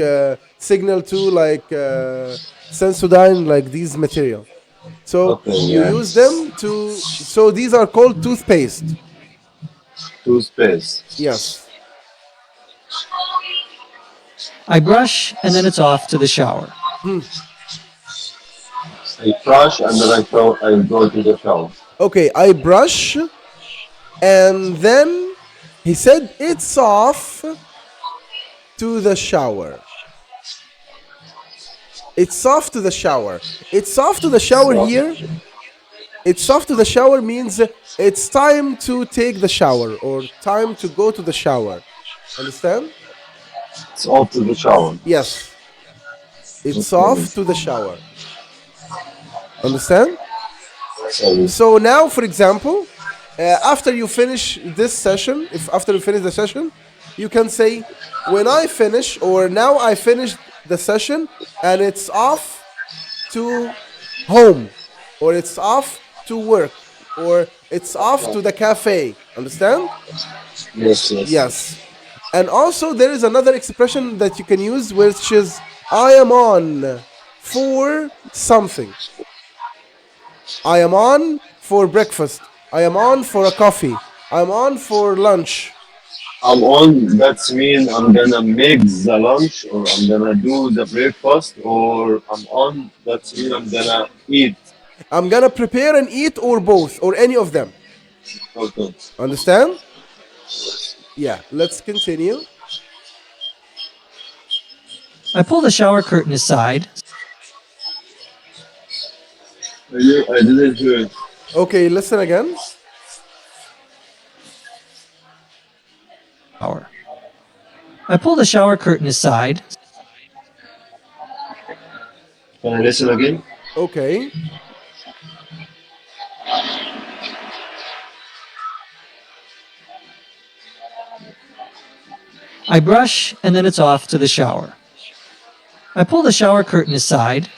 signal to like Sensodyne, like these material. So Okay, you yeah. use them to. So these are called toothpaste. Toothpaste. Yes. I brush and then it's off to the shower. I brush and then I go to the shower. Okay, I brush, and then he said it's off to the shower. It's off to the shower. It's off to the shower here. It's off to the shower means it's time to take the shower or time to go to the shower. Understand? It's off to the shower. Yes. It's Okay. off to the shower. Understand? Sorry. So now, for example, after you finish this session, if after you finish the session, you can say, when I finish, or now I finished the session, and it's off to home, or it's off to work, or it's off to the cafe. Understand? Yes, yes. Yes. And also there is another expression that you can use, which is I am on for something. I am on for breakfast. I am on for a coffee. I'm on for lunch. I'm on, that's mean I'm gonna make the lunch or I'm gonna do the breakfast, or I'm on, that's mean I'm gonna eat. I'm gonna prepare and eat, or both, or any of them. Okay. Understand? Yeah, let's continue. I pull the shower curtain aside. I didn't hear it. Okay, listen again. Shower. I pull the shower curtain aside. Can I listen again? Okay. I brush and then it's off to the shower. I pull the shower curtain aside.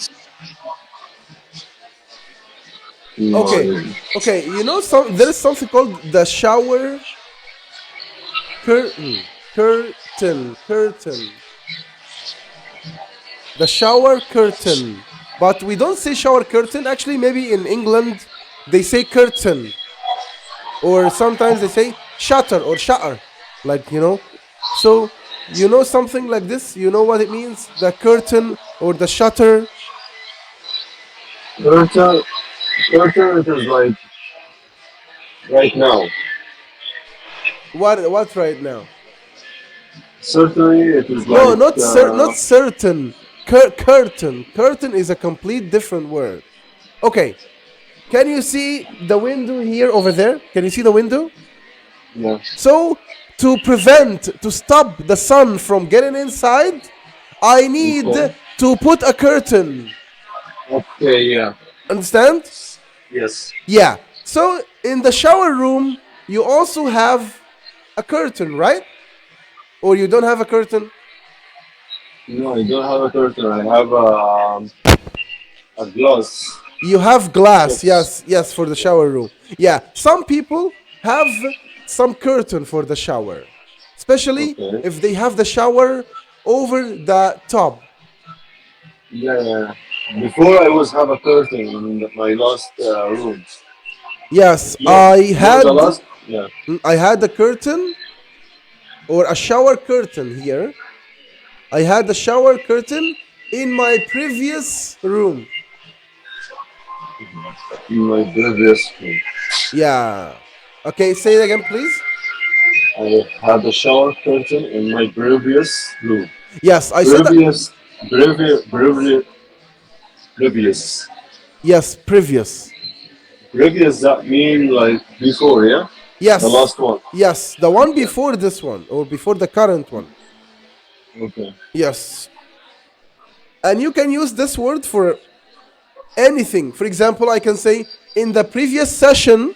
Okay. Okay, you know, there is something called the shower curtain. Curtain. The shower curtain. But we don't say shower curtain. Actually, maybe in England, they say curtain. Or sometimes they say shutter or shutter. Like, you know. So, You know something like this? You know what it means? The curtain or the shutter? Curtain, curtain, it is like right now. What right now? Certainly, it is No, like not certain. Curtain. Curtain is a complete different word. Okay. Can you see the window here over there? Can you see the window? yeah. So to stop the sun from getting inside, I need Okay. to put a curtain. Okay, yeah. Understand? Yes. Yeah. So in the shower room, you also have a curtain, right? Or you don't have a curtain? No, I don't have a curtain. I have a glass. You have glass, Yes. yes, for the shower room. Yeah, some people have some curtain for the shower, especially Okay. if they have the shower over the tub. Yeah, yeah. Before I was have a curtain in my last room. Yes, No, no, the last. Yeah. I had a curtain or a shower curtain here. I had a shower curtain in my previous room. In my previous room. Yeah. Okay, say it again, please. I had a shower curtain in my previous room. Yes, I said that. Previous, previous. Yes, previous. Previous that mean like before, yeah? The Yes. last one. Yes, the one before this one or before the current one. Okay. Yes. And you can use this word for anything. For example, I can say in the previous session,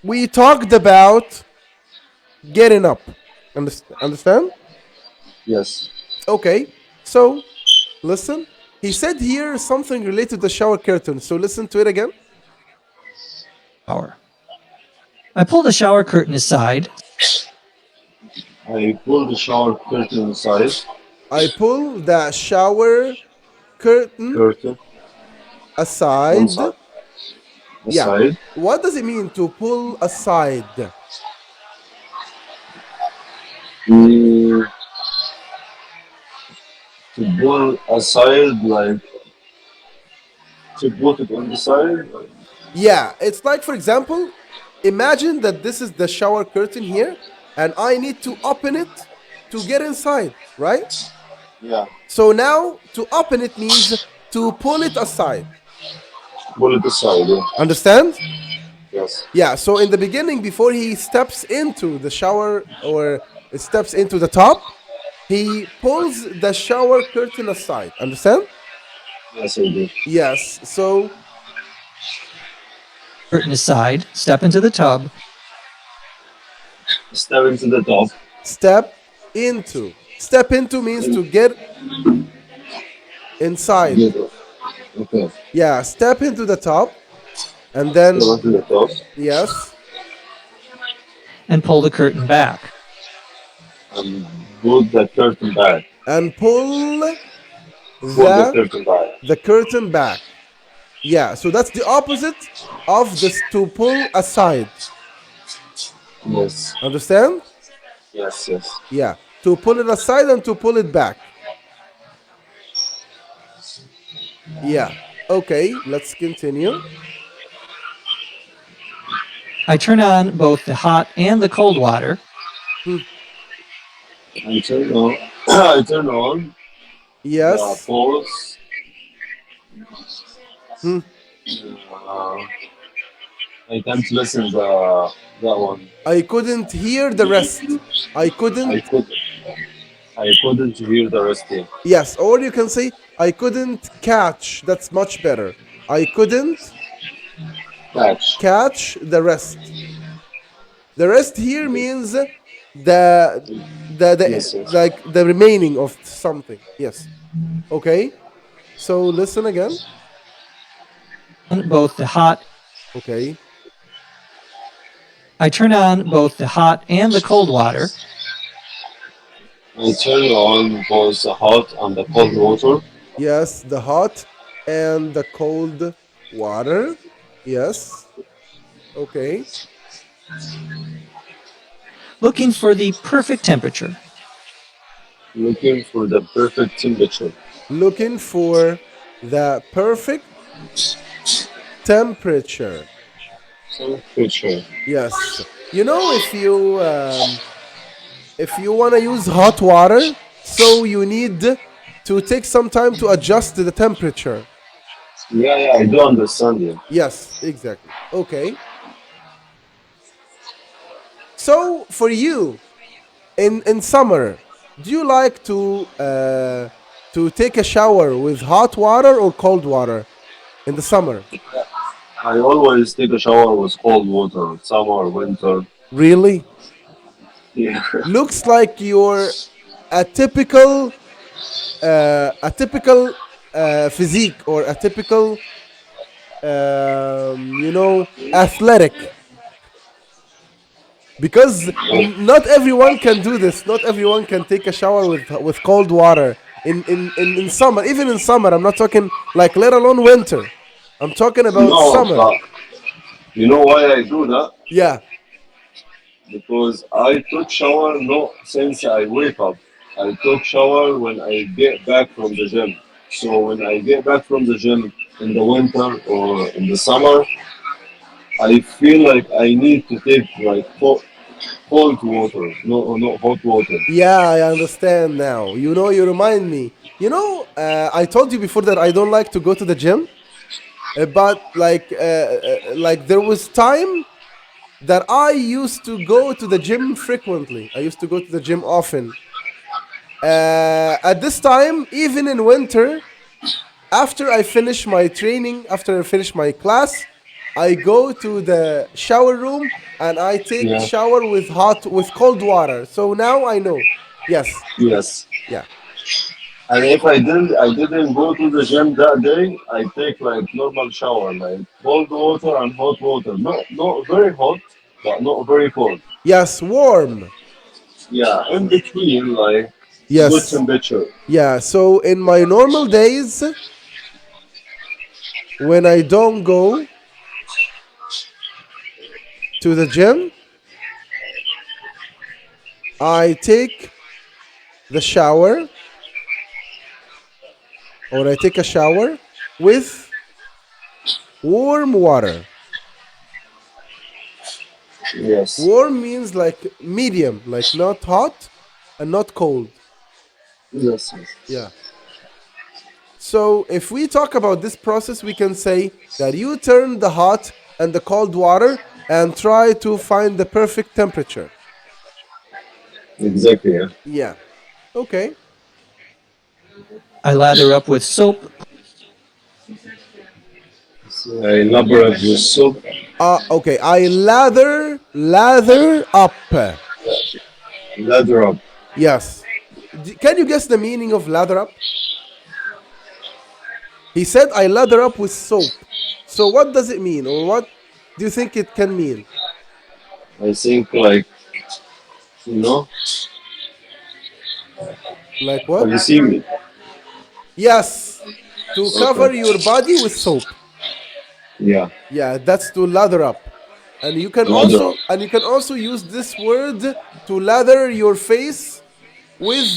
we talked about getting up. Understand? Yes. Okay. So, listen. He said here something related to the shower curtain. So, listen to it again. Shower. I pull the shower curtain aside. I pulled the shower curtain aside. I pull the shower curtain Curtain one aside. side. Yeah. Aside. What does it mean to pull aside? Mm, to pull aside, like to put it on the side. Like, Yeah, it's like, for example, imagine that this is the shower curtain here, and I need to open it to get inside, right? yeah. So now to open it means to pull it aside. Pull it aside. Yeah. Understand? Yes. Yeah, so in the beginning, before he steps into the shower or steps into the top, he pulls the shower curtain aside. Understand? Yes, I do. Yes, so Curtain aside. Step into the tub. Step into the top. step into. Step into means to get inside. Get it. Okay. Yeah, step into the top and then, Step into the top yes, And pull the curtain back. and put the curtain back. and pull Pull the the, curtain back. the curtain back. Yeah, so that's the opposite of this to pull aside. Yes. Understand? Yes. Yes. Yeah, to pull it aside and to pull it back. Yeah, okay, let's continue. I turn on both the hot and the cold water. I turn on. I turn on the Yes. pulse. Hmm. I can't listen that one. I couldn't hear the rest. I I couldn't. could. I couldn't hear the rest here. Yes, or you can say I couldn't catch. That's much better. I couldn't Catch. catch the rest. The rest here means the Yes. Yes. like the remaining of something. Yes. Okay. So listen again. Both the hot. Okay. I turn on both the hot and the cold water. I turn on both the hot and the cold water. Yes, the hot and the cold water. Yes. Okay. Looking for the perfect temperature. Looking for the perfect temperature. Looking for the perfect temperature. Temperature. Yes. You know, if you want to use hot water, so you need to take some time to adjust the temperature. Yeah, yeah, I do understand you. Yes, exactly. Okay. So for you, in summer, do you like to take a shower with hot water or cold water in the summer? I always take a shower with cold water, summer, winter. Really? Yeah. Looks like you're a typical physique or a typical athletic, because not everyone can do this. Not everyone can take a shower with cold water in summer. Even in summer, I'm not talking like, let alone winter. I'm talking about No, summer. but you know why I do that? Yeah. Because I took shower not since I wake up. I took shower when I get back from the gym. So when I get back from the gym in the winter or in the summer, I feel like I need to take like cold water, no, not hot water. Yeah, I understand now. You know, you remind me. I told you before that I don't like to go to the gym, but like there was time that I used to go to the gym frequently. I used to go to the gym often. At this time, even in winter, after I finish my training, after I finish my class, I go to the shower room and I take Yeah. shower with cold water. So now I know. Yes. Yes. Yeah. And if I didn't go to the gym that day, I take like normal shower, like cold water and hot water. Not very hot, but not very cold. Yes, warm. Yeah, in between, like good Yes. temperature. Yeah. So in my normal days, when I don't go to the gym, I take the shower, or I take a shower with warm water. Yes. Warm means like medium, like not hot and not cold. Yes. Yes. Yeah. So if we talk about this process, we can say that you turn the hot and the cold water and try to find the perfect temperature. Exactly. Yeah. Yeah. Okay. I lather up with soap, So I elaborate with soap. Okay. I lather up. Lather up. Yes. Can you guess the meaning of lather up? He said I lather up with soap. So what does it mean, or what do you think it can mean? I think like you know. Like Have what? you seen me? Yes. To cover Okay. your body with soap. Yeah. Yeah, that's to lather up. And Lather up. you can also use this word to lather your face with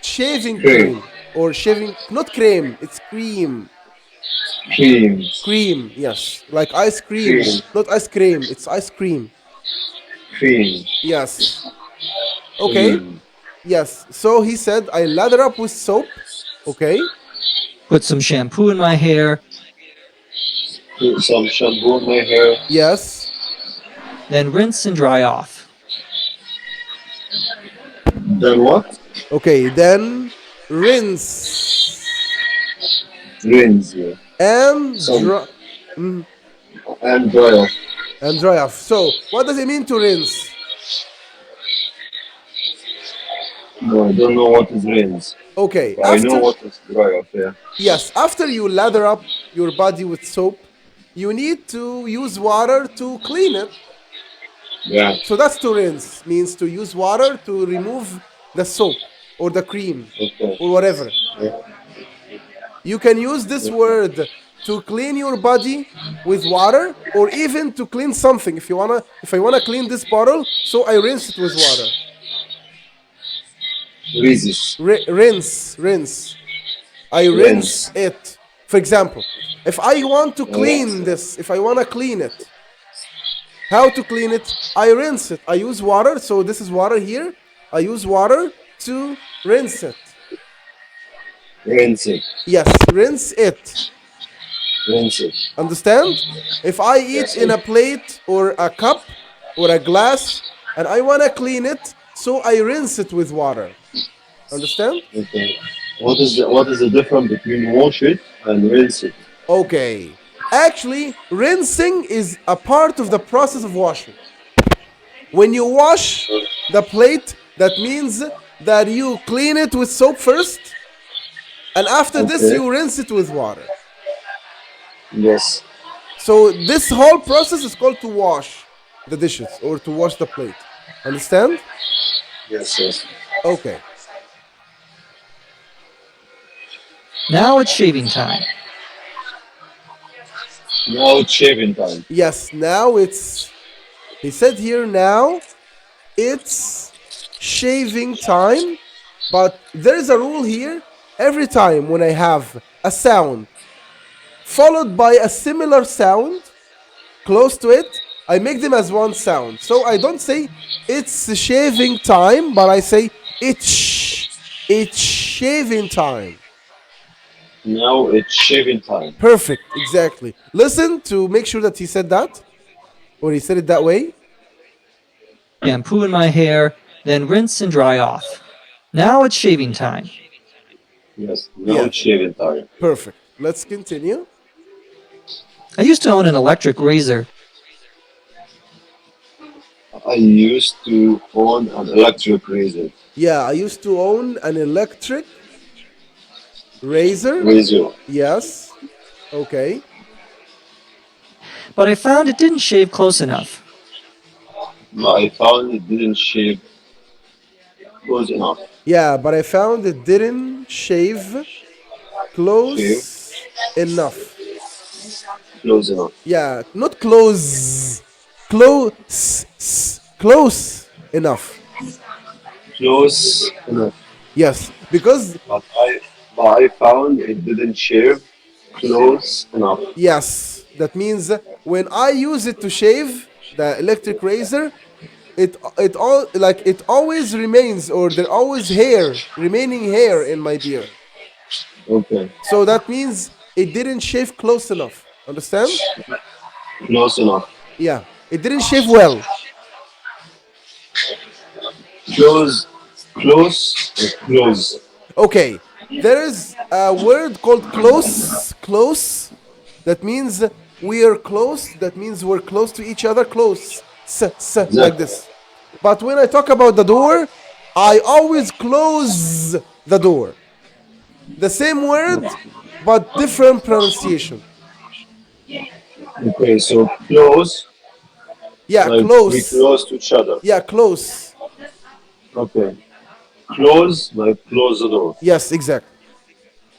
shaving Cream. cream, or shaving, not cream, it's cream. Cream. Cream, yes. Like ice cream, Cream. not ice cream, it's ice cream. Cream. Yes. Okay. Cream. Yes. So he said I lather up with soap. Okay. put some shampoo in my hair, Put some shampoo in my hair. Yes. then rinse and dry off. Then what? Okay, then rinse Rinse. Yeah. and Some dry and dry off. and dry off. So, what does it mean to rinse? No, I don't know what is rinse. Okay, But I know after what is dry off. Yeah. yes, after you lather up your body with soap, you need to use water to clean it. Yeah. So that's to rinse, means to use water to remove the soap or the cream Okay. or whatever. Yeah. You can use this word to clean your body with water, or even to clean something. If I wanna clean this bottle, so I rinse it with water. Rinse. Rinse. I rinse Rinse. it. For example, if I want to clean Yes. this, if I want to clean it, how to clean it? I rinse it. I use water. So this is water here. I use water to rinse it. Rinse it. Yes, rinse it. Rinse it. Understand? If I eat Yes. in a plate or a cup or a glass and I want to clean it, so I rinse it with water. Understand? Okay. What is the difference between wash it and rinse it? Okay. Actually, rinsing is a part of the process of washing. When you wash the plate, that means that you clean it with soap first, and after this, Okay. you rinse it with water. Yes. So, this whole process is called to wash the dishes or to wash the plate. Understand? Yes. Yes. Okay. Now it's shaving time. Now it's shaving time. Yes, now it's, he said here, now it's shaving time, but there is a rule here. Every time when I have a sound followed by a similar sound close to it, I make them as one sound. So I don't say it's shaving time, but I say it's shaving time. Now it's shaving time. Perfect, exactly. Listen to make sure that he said that, or he said it that way. Shampoo in my hair, then rinse and dry off. Now it's shaving time. Yes. Now Yeah. it's shaving time. Perfect. Let's continue. I used to own an electric razor. I used to own an electric razor. Yeah, I used to own an electric razor. Razor. Yes. Okay. But I found it didn't shave close enough. But I found it didn't shave close enough. Yeah, but I found it didn't shave close enough. Close enough. Yeah, not close. Close enough. Close enough. Yes, because But I found it didn't shave close enough. yes, that means when I use it to shave the electric razor, it always remains, or there always remaining hair in my beard. Okay. So that means it didn't shave close enough. Understand? Close enough. Yeah, it didn't shave well. Close. Close. Close. Okay, there is a word called close. Close. That means we are close. That means we're close to each other. Close. Like this. But when I talk about the door, I always close the door. The same word, but different pronunciation. Okay. So close. Yeah, Like we close. close to each other. Yeah, close. Okay. Close. Like close the door. Yes, exactly.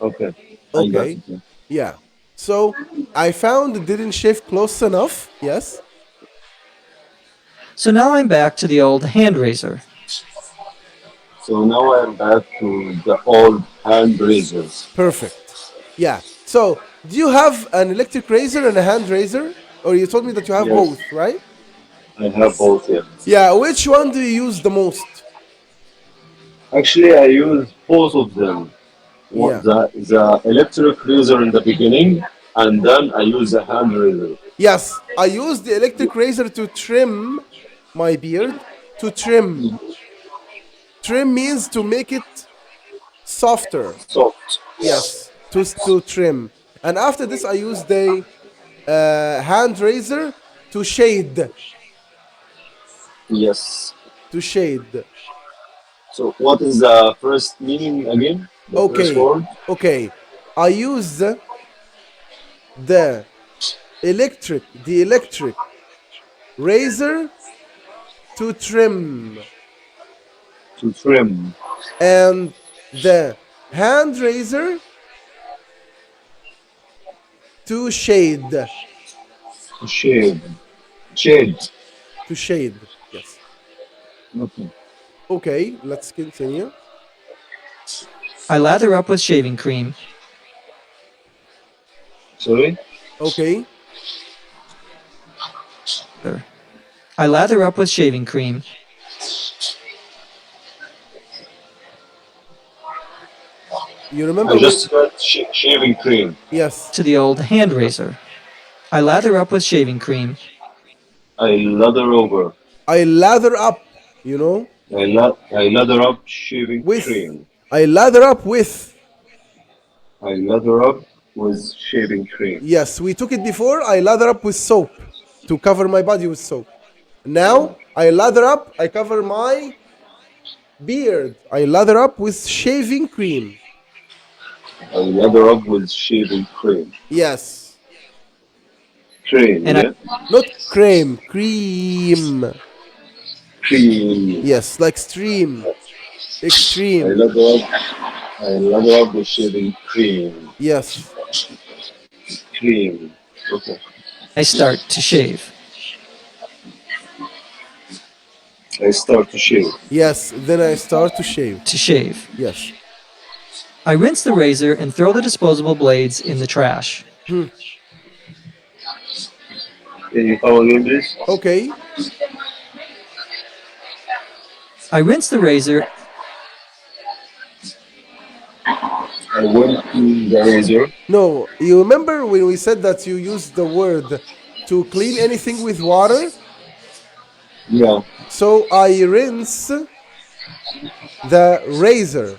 Okay. I got Okay. it. Yeah. So I found it didn't shave close enough. Yes. So now I'm back to the old hand razor. So now I'm back to the old hand razors. Perfect. Yeah. So do you have an electric razor and a hand razor? Or you told me that you have Yes. both, right? I have both here. Yeah. Which one do you use the most? Actually, I use both of them. Yeah. The electric razor in the beginning, and then I use the hand razor. Yes. I use the electric razor to trim my beard. To trim. Trim means to make it softer. Soft. Yes. To trim. And after this, I use the hand razor to shade. Yes. To shade. So what is the first meaning again? The first Okay. word? Okay. I use the electric razor to trim, To trim. and the hand razor to shade. To shade. Shade. To shade. Yes. Okay. Okay, let's continue. I lather up with shaving cream. Sorry? Okay. I lather up with shaving cream. You remember? I just got shaving cream. Yes. To the old hand razor. I lather up with shaving cream. I lather over. I lather up, you know, I lather up shaving with. cream. I lather up with. I lather up with shaving cream. Yes, we took it before. I lather up with soap to cover my body with soap. Now I lather up, I cover my beard. I lather up with shaving cream. I lather up with shaving cream. Yes. Cream, And yeah? Not cream, cream. Cream. Yes, like stream. Extreme. I lather up with shaving cream. Yes. Cream. Okay. I start to shave. I start to shave. Yes, then I start to shave. To shave. Yes. I rinse the razor and throw the disposable blades in the trash. Can you follow me, please? Okay. I rinse the razor. I went to the razor. No, you remember when we said that you use the word to clean anything with water? Yeah. So I rinse the razor.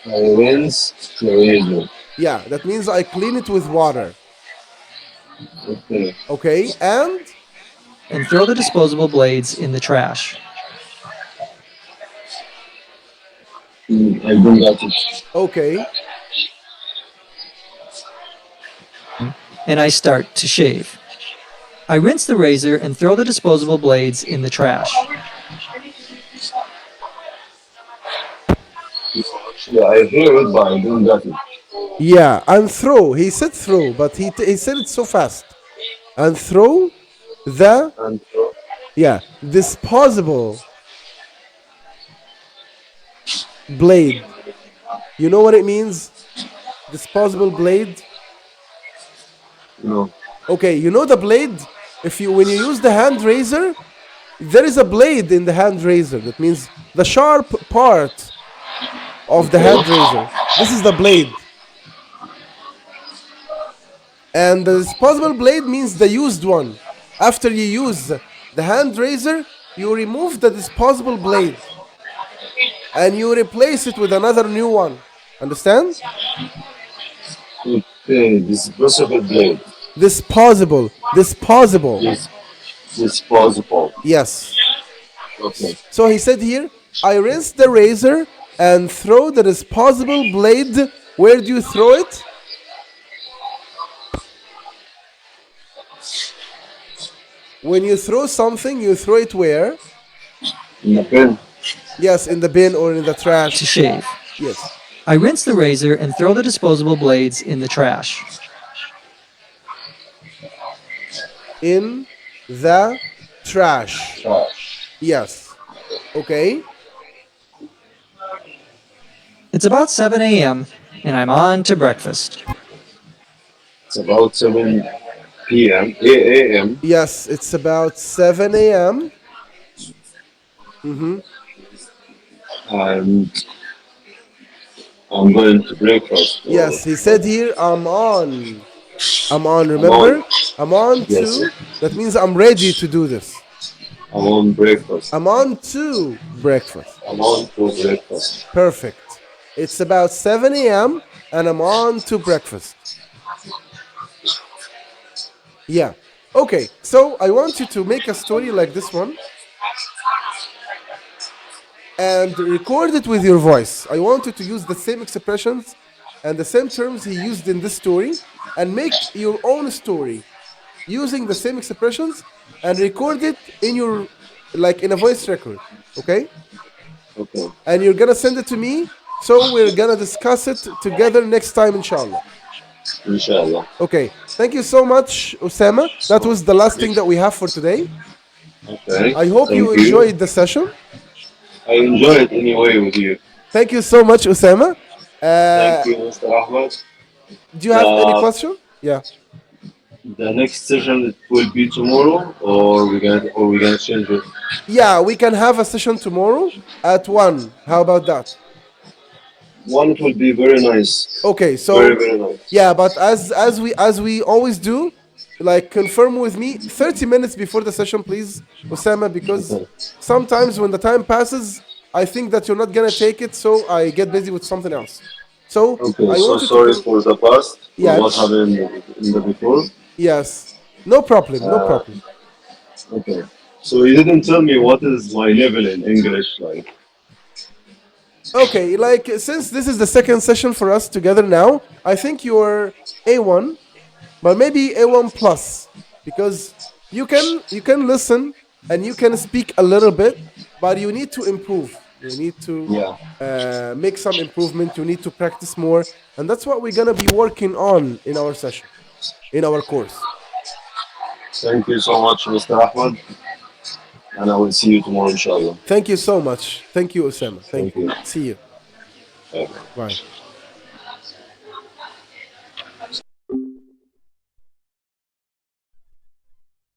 I rinse the razor. Yeah, that means I clean it with water. Okay. Okay, and And throw the disposable blades in the trash. I don't got it. okay, And I start to shave. I rinse the razor and throw the disposable blades in the trash. Yeah, I hear it, but I don't got it. yeah, and throw. He said throw, but he said it so fast. And throw the And disposable blade. You know what it means? Disposable blade. no. Okay, you know the blade? When you use the hand razor, there is a blade in the hand razor. That means the sharp part of the hand razor. This is the blade. And the disposable blade means the used one. After you use the hand razor, you remove the disposable blade and you replace it with another new one. Understand? Okay, disposable blade. Disposable. Disposable. Yes. Okay. So he said here, I rinse the razor and throw the disposable blade. Where do you throw it? When you throw something, you throw it where? In the pen. Yes, in the bin or in the To trash. shave. Yes. I rinse the razor and throw the disposable blades in the trash. In the trash. Trash. Yes. Okay. It's about 7 a.m. and I'm on to breakfast. It's about 7 p.m. a.m. Yes, it's about 7 a.m. and I'm going to breakfast. Yes, he said here, I'm on. Remember? I'm on to. Yes. That means I'm ready to do this. I'm on breakfast. I'm on to breakfast. I'm on to breakfast. Perfect. It's about 7 a.m. and I'm on to breakfast. Yeah. Okay, so I want you to make a story like this one and record it with your voice. I want you to use the same expressions and the same terms he used in this story and make your own story using the same expressions and record it in your, like in a voice record, okay? Okay. And you're gonna send it to me, so we're gonna discuss it together next time, inshallah. Inshallah. Okay, thank you so much, Osama. That was the last thing that we have for today. Okay. I hope Thank you enjoyed the session. I enjoyed anyway with you. Thank you so much, Osama. Thank you, Mr. Ahmed. Do you have any Uh, question? Yeah. the next session will be tomorrow, or we gonna change it. Yeah, we can have a session tomorrow at 1. How about that? One, it will be very nice, Okay, very so very nice. yeah, but as we always do, like confirm with me 30 minutes before the session, please, Osama, because Okay. sometimes when the time passes, I think that you're not gonna take it, so I get busy with something else. So Okay. I So wanted to sorry for the past, for yeah, what happened in the before. yes, no problem, no Uh, problem. okay. So you didn't tell me what is my level in English like. Okay, like since this is the second session for us together now, I think you're A1, but maybe A1 plus because you can listen and you can speak a little bit, but you need to improve. You need to Yeah. make some improvement. You need to practice more, and that's what we're gonna be working on in our session, in our course. Thank you so much, Mr. Ahmed, and I will see you tomorrow, inshallah. Thank you so much. Thank you, Osama. Thank Thank you. you. See you. Bye. Bye.